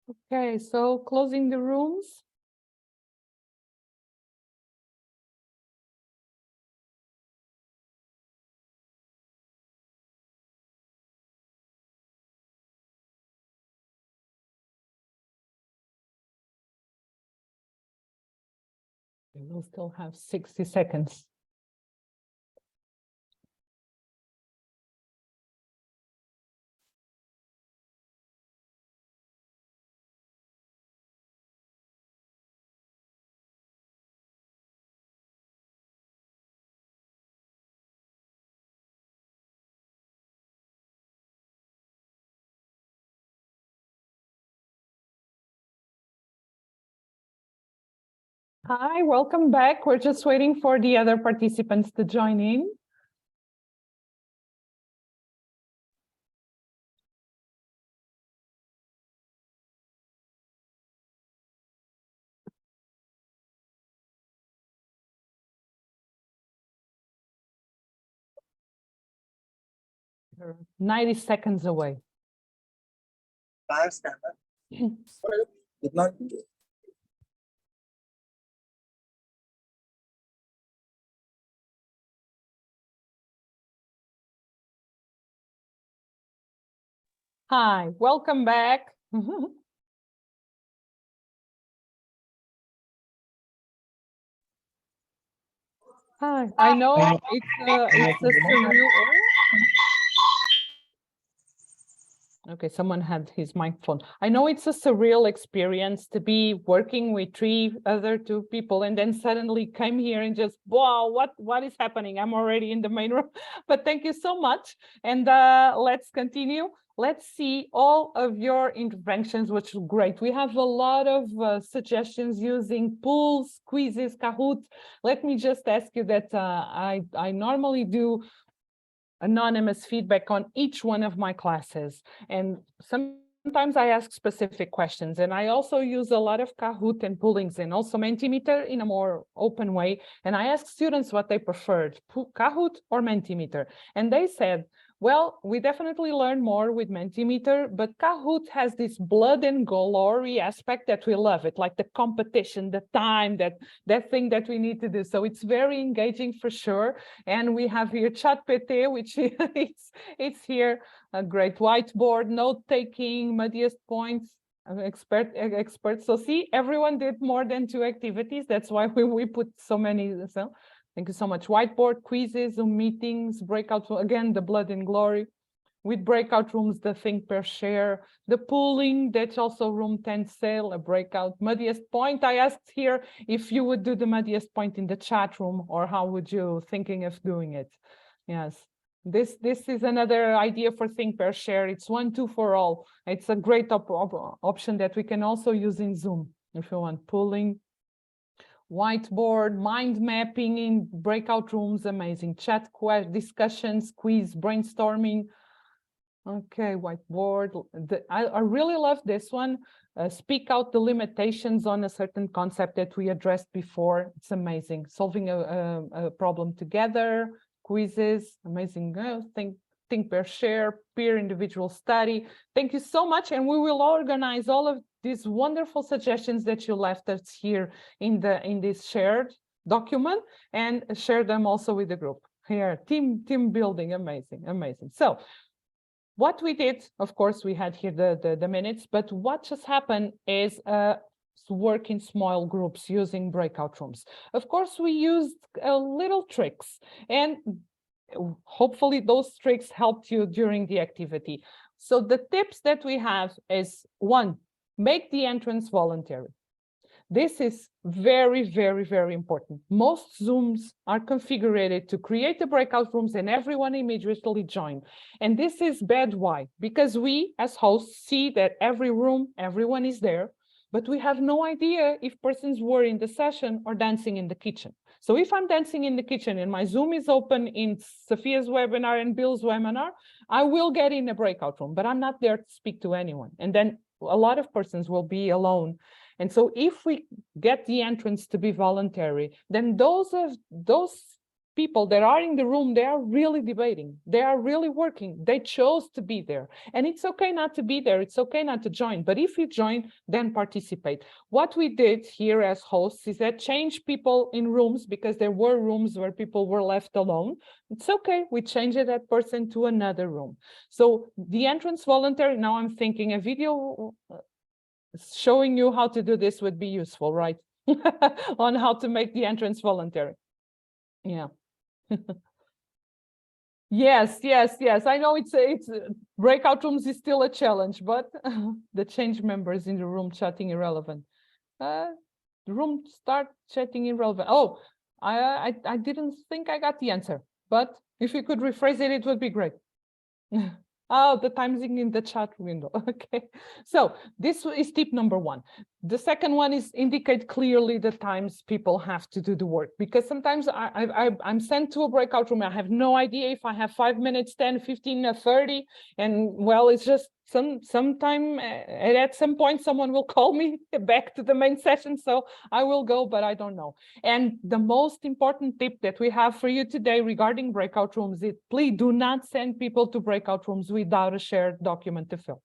Okay, so closing the rooms. We will still have 60 seconds. Hi, welcome back. We're just waiting for the other participants to join in. We're 90 seconds away. Hi, welcome back. Hi, I know it's a surreal. Okay, someone had his microphone. I know it's a surreal experience to be working with two people and then suddenly come here and just, wow, what is happening? I'm already in the main room, but thank you so much. And let's continue. Let's see all of your interventions, which is great. We have a lot of suggestions using polls, quizzes, Kahoot. Let me just ask you that I normally do anonymous feedback on each one of my classes. And sometimes I ask specific questions, and I also use a lot of Kahoot and poolings and also Mentimeter in a more open way. And I asked students what they preferred, Kahoot or Mentimeter. And they said, well, we definitely learn more with Mentimeter, but Kahoot has this blood and glory aspect that we love it, like the competition, the time, that thing that we need to do. So it's very engaging for sure. And we have here ChatPT, which it's here, a great whiteboard, note-taking, muddiest points, experts. So see, everyone did more than 2 activities. That's why we put so many. So thank you so much. Whiteboard, quizzes, Zoom meetings, breakout, again, the blood and glory. With breakout rooms, the think per share, the pooling, that's also room 10 sale, a breakout. Muddiest point, I asked here if you would do the muddiest point in the chat room, or how would you thinking of doing it? Yes, this is another idea for think per share. It's 1, 2 for all. It's a great option that we can also use in Zoom if you want. Pooling, whiteboard, mind mapping in breakout rooms, amazing. Chat discussions, quiz, brainstorming. Okay, whiteboard. I really love this one. Speak out the limitations on a certain concept that we addressed before. It's amazing. Solving a problem together, quizzes, amazing. Think per share, peer individual study. Thank you so much. And we will organize all of these wonderful suggestions that you left us here in this shared document and share them also with the group. Here, team building, amazing. So what we did, of course, we had here the minutes, but what just happened is work in small groups using breakout rooms. Of course, we used little tricks, and hopefully those tricks helped you during the activity. So the tips that we have is 1, make the entrance voluntary. This is very, very, very important. Most Zooms are configured to create the breakout rooms and everyone immediately join. And this is bad. Why? Because we as hosts see that every room, everyone is there, but we have no idea if persons were in the session or dancing in the kitchen. So if I'm dancing in the kitchen and my Zoom is open in Sophia's webinar and Bill's webinar, I will get in a breakout room, but I'm not there to speak to anyone. And then a lot of persons will be alone. And so if we get the entrance to be voluntary, then those people that are in the room, they are really debating. They are really working. They chose to be there. And it's okay not to be there. It's okay not to join. But if you join, then participate. What we did here as hosts is that change people in rooms because there were rooms where people were left alone. It's okay. We changed that person to another room. So the entrance voluntary, now I'm thinking a video showing you how to do this would be useful, right? On how to make the entrance voluntary. Yeah. Yes. I know it's breakout rooms is still a challenge, but the change members in the room chatting irrelevant. The room start chatting irrelevant. Oh, I didn't think I got the answer, but if you could rephrase it, it would be great. Oh, the timing in the chat window. Okay, so this is tip number 1. The second one is indicate clearly the times people have to do the work, because sometimes I'm sent to a breakout room. I have no idea if I have 5 minutes, 10, 15, or 30. And well, it's just sometime at some point, someone will call me back to the main session. So I will go, but I don't know. And the most important tip that we have for you today regarding breakout rooms is please do not send people to breakout rooms without a shared document to fill.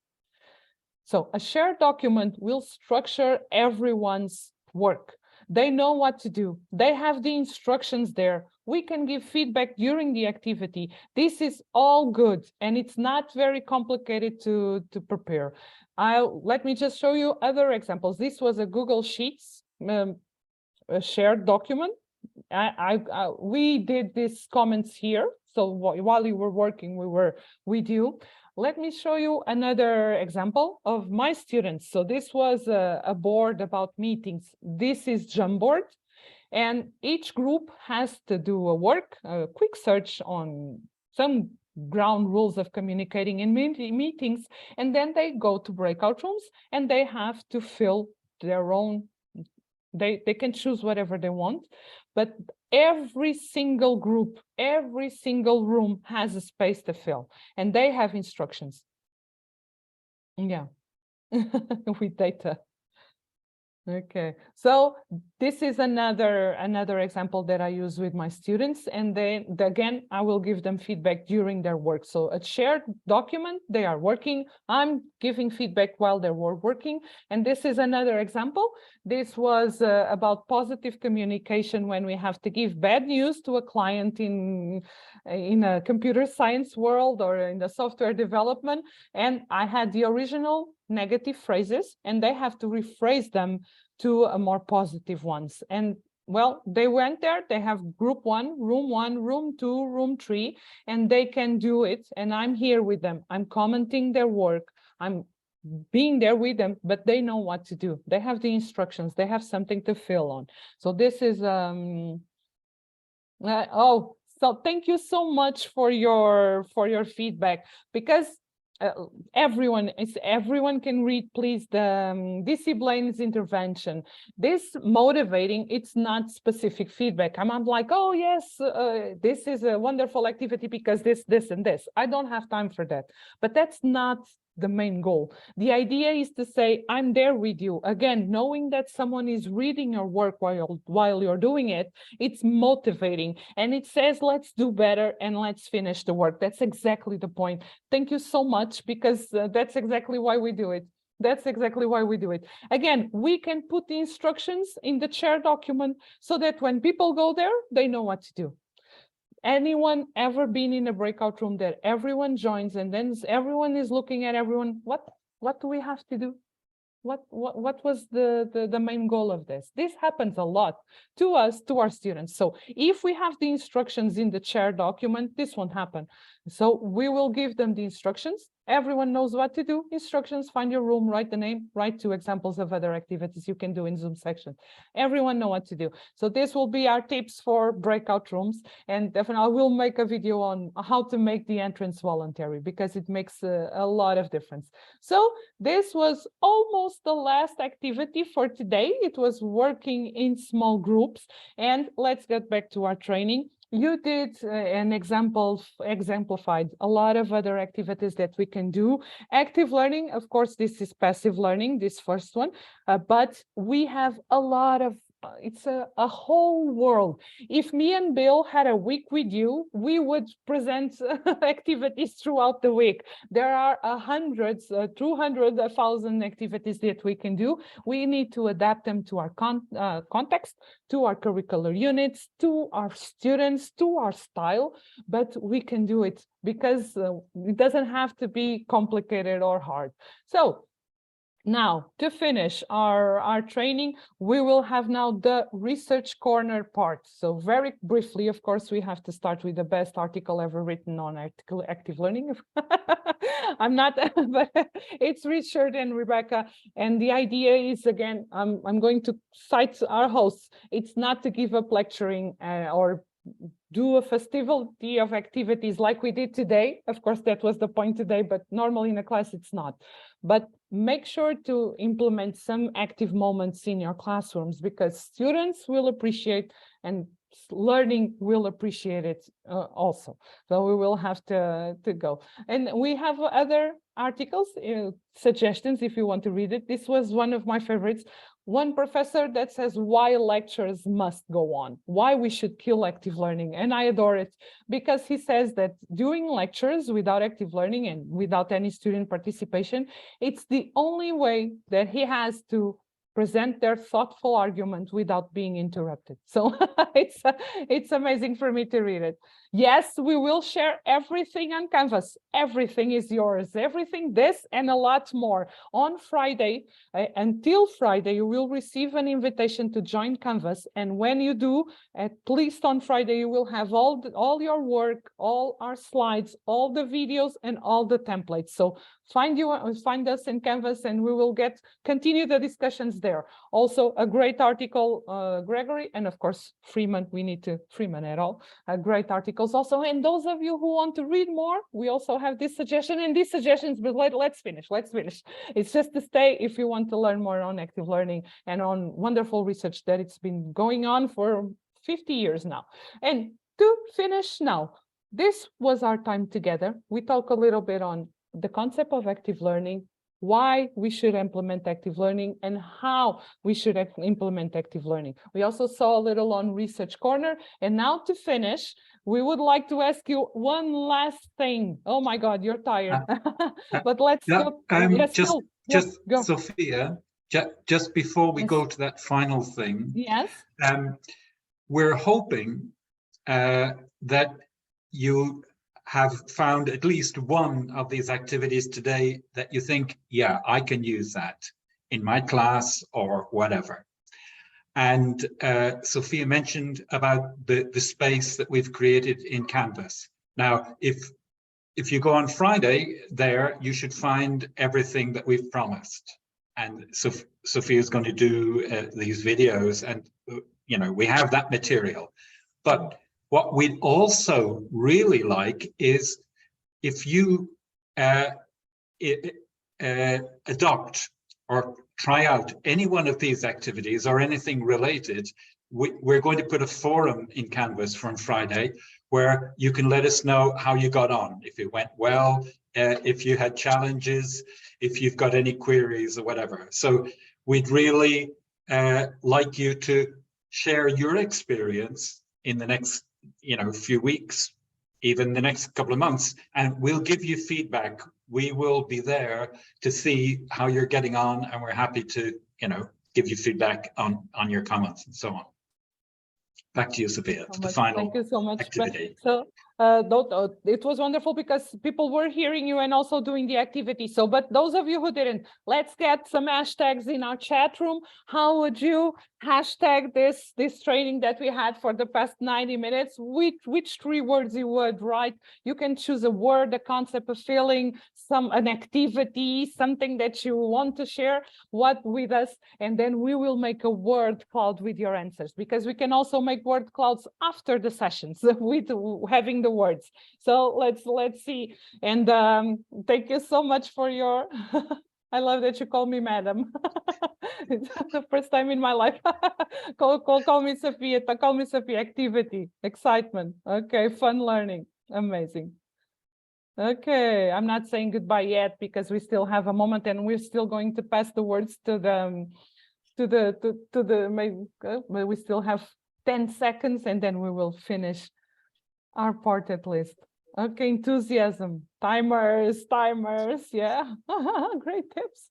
So a shared document will structure everyone's work. They know what to do. They have the instructions there. We can give feedback during the activity. This is all good, and it's not very complicated to prepare. Let me just show you other examples. This was a Google Sheets a shared document. We did these comments here. So while you were working, we were with you. Let me show you another example of my students. So this was a board about meetings. This is Jamboard, and each group has to do a quick search on some ground rules of communicating in meetings, and then they go to breakout rooms and they have to fill their own. They can choose whatever they want, but every single group, every single room has a space to fill, and they have instructions. Yeah, with data. Okay, so this is another example that I use with my students, and then again I will give them feedback during their work. So a shared document, they are working, I'm giving feedback while they were working. And this is another example. This was about positive communication when we have to give bad news to a client in a computer science world or in the software development. And I had the original negative phrases, and they have to rephrase them to a more positive ones. And well, they went there, they have group 1, room 2, room 3, and they can do it. And I'm here with them. I'm commenting their work. I'm being there with them, but they know what to do. They have the instructions. They have something to fill on. So this is, so thank you so much for your feedback, because everyone can read, please, the DC Blaine's intervention. This motivating, it's not specific feedback. I'm like, oh yes, this is a wonderful activity because this and this. I don't have time for that, but that's not the main goal. The idea is to say, I'm there with you. Again, knowing that someone is reading your work while you're doing it, it's motivating, and it says, let's do better and let's finish the work. That's exactly the point. Thank you so much, because that's exactly why we do it. That's exactly why we do it. Again, we can put the instructions in the shared document so that when people go there, they know what to do. Anyone ever been in a breakout room that everyone joins and then everyone is looking at everyone? What do we have to do? What was the main goal of this? This happens a lot to us, to our students. So if we have the instructions in the shared document, this won't happen. So we will give them the instructions. Everyone knows what to do. Instructions, find your room, write the name, write 2 examples of other activities you can do in Zoom section. Everyone know what to do. So this will be our tips for breakout rooms. And definitely I will make a video on how to make the entrance voluntary, because it makes a lot of difference. So this was almost the last activity for today. It was working in small groups. And let's get back to our training. You did an exemplified a lot of other activities that we can do. Active learning, of course, this is passive learning, this first one, but we have a lot of it's a whole world. If me and Bill had a week with you, we would present activities throughout the week. There are hundreds, 200,000 activities that we can do. We need to adapt them to our context, to our curricular units, to our students, to our style, but we can do it because it doesn't have to be complicated or hard. So now, to finish our training, we will have now the research corner part. So very briefly, of course, we have to start with the best article ever written on active learning. I'm not, but it's Richard and Rebecca. And the idea is, again, I'm going to cite our hosts. It's not to give up lecturing or do a festivity of activities like we did today. Of course, that was the point today, but normally in a class, it's not. But make sure to implement some active moments in your classrooms because students will appreciate and learning will appreciate it also. So we will have to go. And we have other articles, suggestions if you want to read it. This was one of my favorites. One professor that says why lectures must go on, why we should kill active learning. And I adore it because he says that doing lectures without active learning and without any student participation, it's the only way that he has to present their thoughtful argument without being interrupted. So it's amazing for me to read it. Yes, we will share everything on Canvas. Everything is yours, everything, this and a lot more. On Friday, until Friday, you will receive an invitation to join Canvas. And when you do, at least on Friday, you will have all your work, all our slides, all the videos and all the templates. So find us in Canvas and we will continue the discussions there. Also a great article, Gregory, and of course, Freeman, we need to, Freeman et al. Great articles also. And those of you who want to read more, we also have this suggestion and these suggestions, but let's finish. It's just to stay if you want to learn more on active learning and on wonderful research that it's been going on for 50 years now. And to finish now, this was our time together. We talk a little bit on the concept of active learning, why we should implement active learning and how we should implement active learning. We also saw a little on Research Corner. And now to finish, we would like to ask you one last thing. Oh my God, you're tired. But let's go. Just Sophia, just before we go to that final thing. Yes. We're hoping that you have found at least one of these activities today that you think, yeah, I can use that in my class or whatever. And Sophia mentioned about the space that we've created in Canvas. Now, if you go on Friday there, you should find everything that we've promised. And so Sophia is going to do these videos and, you know, we have that material. But what we'd also really like is if you adopt or try out any one of these activities or anything related, we're going to put a forum in Canvas from Friday where you can let us know how you got on, if it went well, if you had challenges, if you've got any queries or whatever. So we'd really like you to share your experience in the next few weeks, even the next couple of months, and we'll give you feedback. We will be there to see how you're getting on, and we're happy to, give you feedback on your comments and so on. Back to you, Sophia, to the final Thank you so much. activity. So it was wonderful because people were hearing you and also doing the activity. So, but those of you who didn't, let's get some hashtags in our chat room. How would you hashtag this training that we had for the past 90 minutes? Which 3 words you would write? You can choose a word, a concept, a feeling, an activity, something that you want to share with us, and then we will make a word cloud with your answers, because we can also make word clouds after the sessions with having the words. So let's see. And thank you so much for your I love that you call me madam. It's the first time in my life. Call me Sophia. Call me Sophia. Activity, excitement. Okay, fun learning. Amazing. Okay, I'm not saying goodbye yet because we still have a moment and we're still going to pass the words to to the main, but we still have 10 seconds and then we will finish our part at least. Okay, enthusiasm, timers, yeah. Great tips.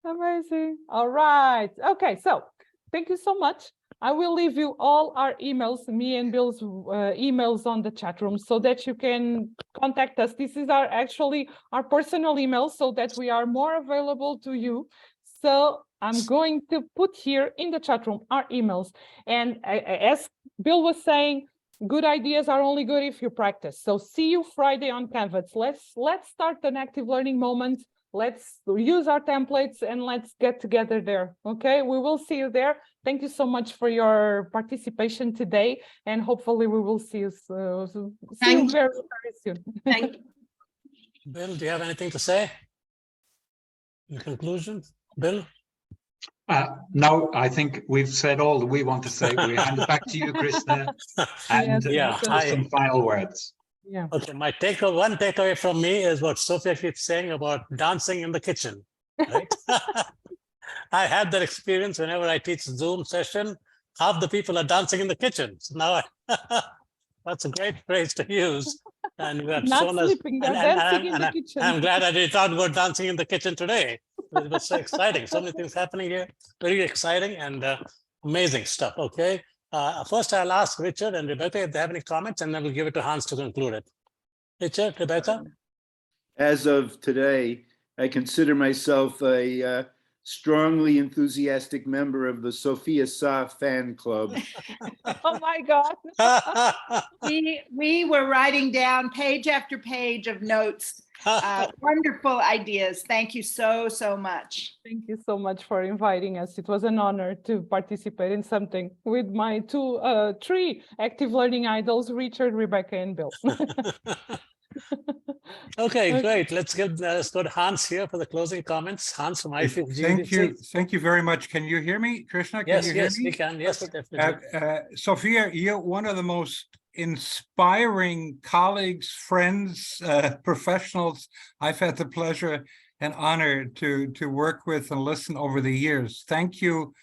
Amazing. All right. Okay, so thank you so much. I will leave you all our emails, me and Bill's emails on the chat room so that you can contact us. This is actually our personal emails so that we are more available to you. So I'm going to put here in the chat room our emails. And as Bill was saying, good ideas are only good if you practice. So see you Friday on Canvas. Let's start an active learning moment. Let's use our templates and let's get together there. Okay, we will see you there. Thank you so much for your participation today, and hopefully we will see you, very, very soon. Thank you. Bill, do you have anything to say in conclusion? Bill? No, I think we've said all that we want to say. We hand it back to you, Krishna, and some final words. Yeah. Okay, one takeaway from me is what Sophia keeps saying about dancing in the kitchen, right? I had that experience whenever I teach Zoom session. Half the people are dancing in the kitchen. So now that's a great phrase to use. And we have not shown us, sleeping, they're dancing in the kitchen. I'm glad I did talk about dancing in the kitchen today. It was so exciting. So many things happening here. Very exciting and amazing stuff. Okay. First, I'll ask Richard and Rebecca if they have any comments, and then we'll give it to Hans to conclude it. Richard, Rebecca? As of today, I consider myself a strongly enthusiastic member of the Sophia Sa fan club. Oh my God. We were writing down page after page of notes. Wonderful ideas. Thank you so much. Thank you so much for inviting us. It was an honor to participate in something with my three active learning idols, Richard, Rebecca, and Bill. Okay, great. Let's go to Hans here for the closing comments. Hans from IFIF. Thank you very much. Can you hear me, Krishna? Can you hear me? We can. Yes, definitely. Sophia, you're one of the most inspiring colleagues, friends, professionals I've had the pleasure and honor to work with and listen over the years. Thank you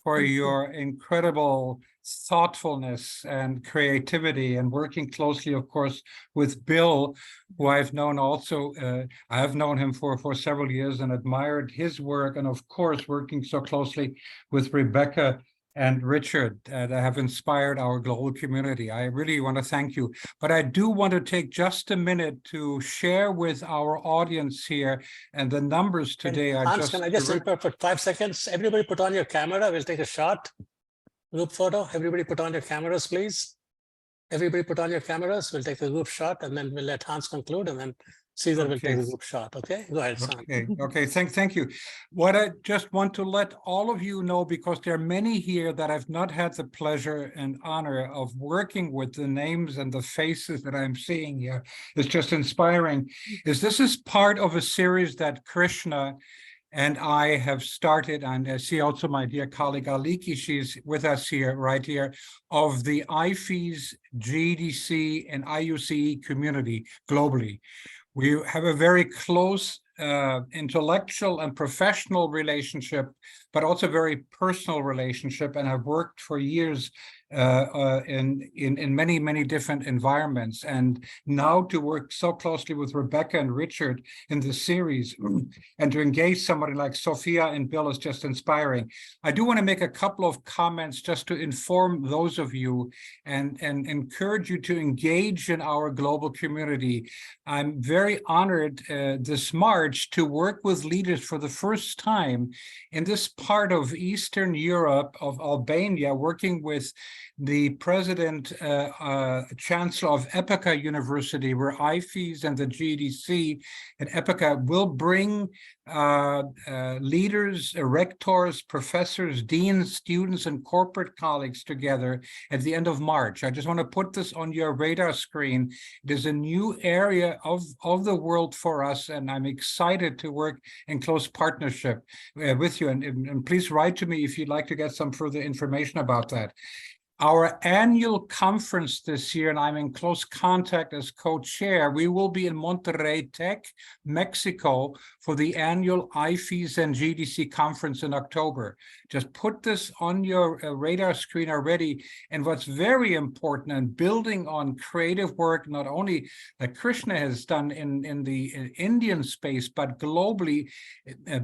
for your incredible thoughtfulness and creativity, and working closely, of course, with Bill, who I've known also. I have known him for several years and admired his work, and of course, working so closely with Rebecca and Richard that have inspired our global community. I really want to thank you. But I do want to take just a minute to share with our audience here, and the numbers today are Hans, can I just interrupt for 5 seconds? Everybody put on your camera. We'll take a shot. Group photo. Everybody put on your cameras, please. Everybody put on your cameras. We'll take a group shot, and then we'll let Hans conclude, and then Caesar will take a group shot. Okay, go ahead, son. Okay. Thank you. What I just want to let all of you know, because there are many here that I've not had the pleasure and honor of working with, the names and the faces that I'm seeing here, it's just inspiring, is this is part of a series that Krishna and I have started, and I see also my dear colleague Aliki, she's with us here, right here, of the IFES, GDC, and IUCE community globally. We have a very close intellectual and professional relationship, but also very personal relationship, and have worked for years in many different environments. And now to work so closely with Rebecca and Richard in this series, and to engage somebody like Sophia and Bill is just inspiring. I do want to make a couple of comments just to inform those of you and encourage you to engage in our global community. I'm very honored this March to work with leaders for the first time in this part of Eastern Europe, of Albania, working with the president, chancellor of Epica University, where IFES and the GDC and Epica will bring leaders, rectors, professors, deans, students, and corporate colleagues together at the end of March. I just want to put this on your radar screen. It is a new area of the world for us, and I'm excited to work in close partnership with you. And please write to me if you'd like to get some further information about that. Our annual conference this year, and I'm in close contact as co-chair, we will be in Monterrey Tech, Mexico, for the annual IFES and GDC conference in October. Just put this on your radar screen already. And what's very important, and building on creative work, not only that Krishna has done in the Indian space, but globally,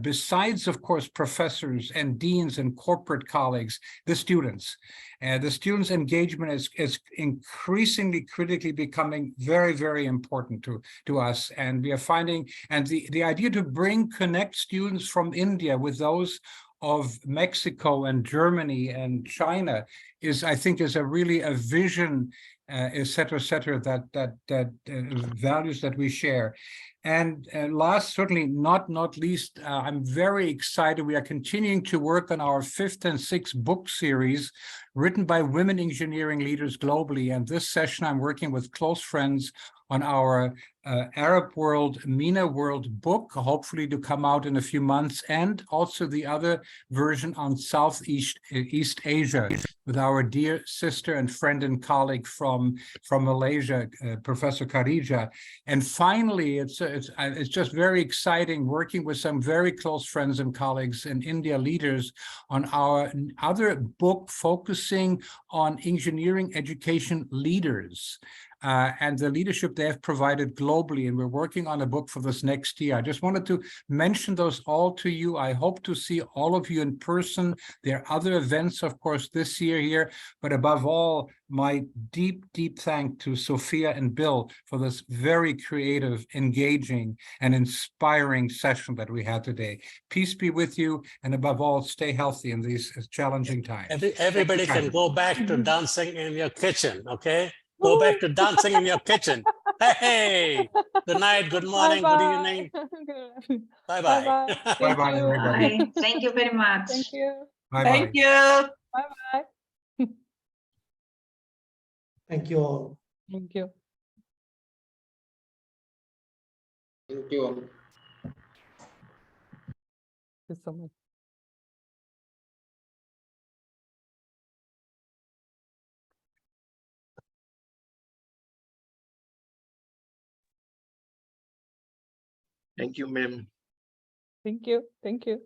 besides, of course, professors and deans and corporate colleagues, the students. The students' engagement is increasingly critically becoming very, very important to us. And we are finding, and the idea to connect students from India with those of Mexico and Germany and China is, I think, is a really a vision, et cetera, that values that we share. And last, certainly not least, I'm very excited. We are continuing to work on our 5th and 6th book series written by women engineering leaders globally. And this session, I'm working with close friends on our Arab World, MENA World book, hopefully to come out in a few months, and also the other version on Southeast East Asia with our dear sister and friend and colleague from Malaysia, Professor Kharija. And finally, it's just very exciting working with some very close friends and colleagues and India leaders on our other book focusing on engineering education leaders. And the leadership they have provided globally, and we're working on a book for this next year. I just wanted to mention those all to you. I hope to see all of you in person. There are other events, of course, this year here, but above all, my deep thank to Sophia and Bill for this very creative, engaging, and inspiring session that we had today. Peace be with you, and above all, stay healthy in these challenging times. Everybody can go back to dancing in your kitchen, okay? Go back to dancing in your kitchen. Hey, good night, good morning, good evening. Bye-bye. Bye-bye, everybody. Bye. Thank you very much. Thank you. Bye-bye. Thank you. Bye-bye. Thank you all. Thank you. Thank you all. Thank you so much. Thank you, ma'am. Thank you. Thank you.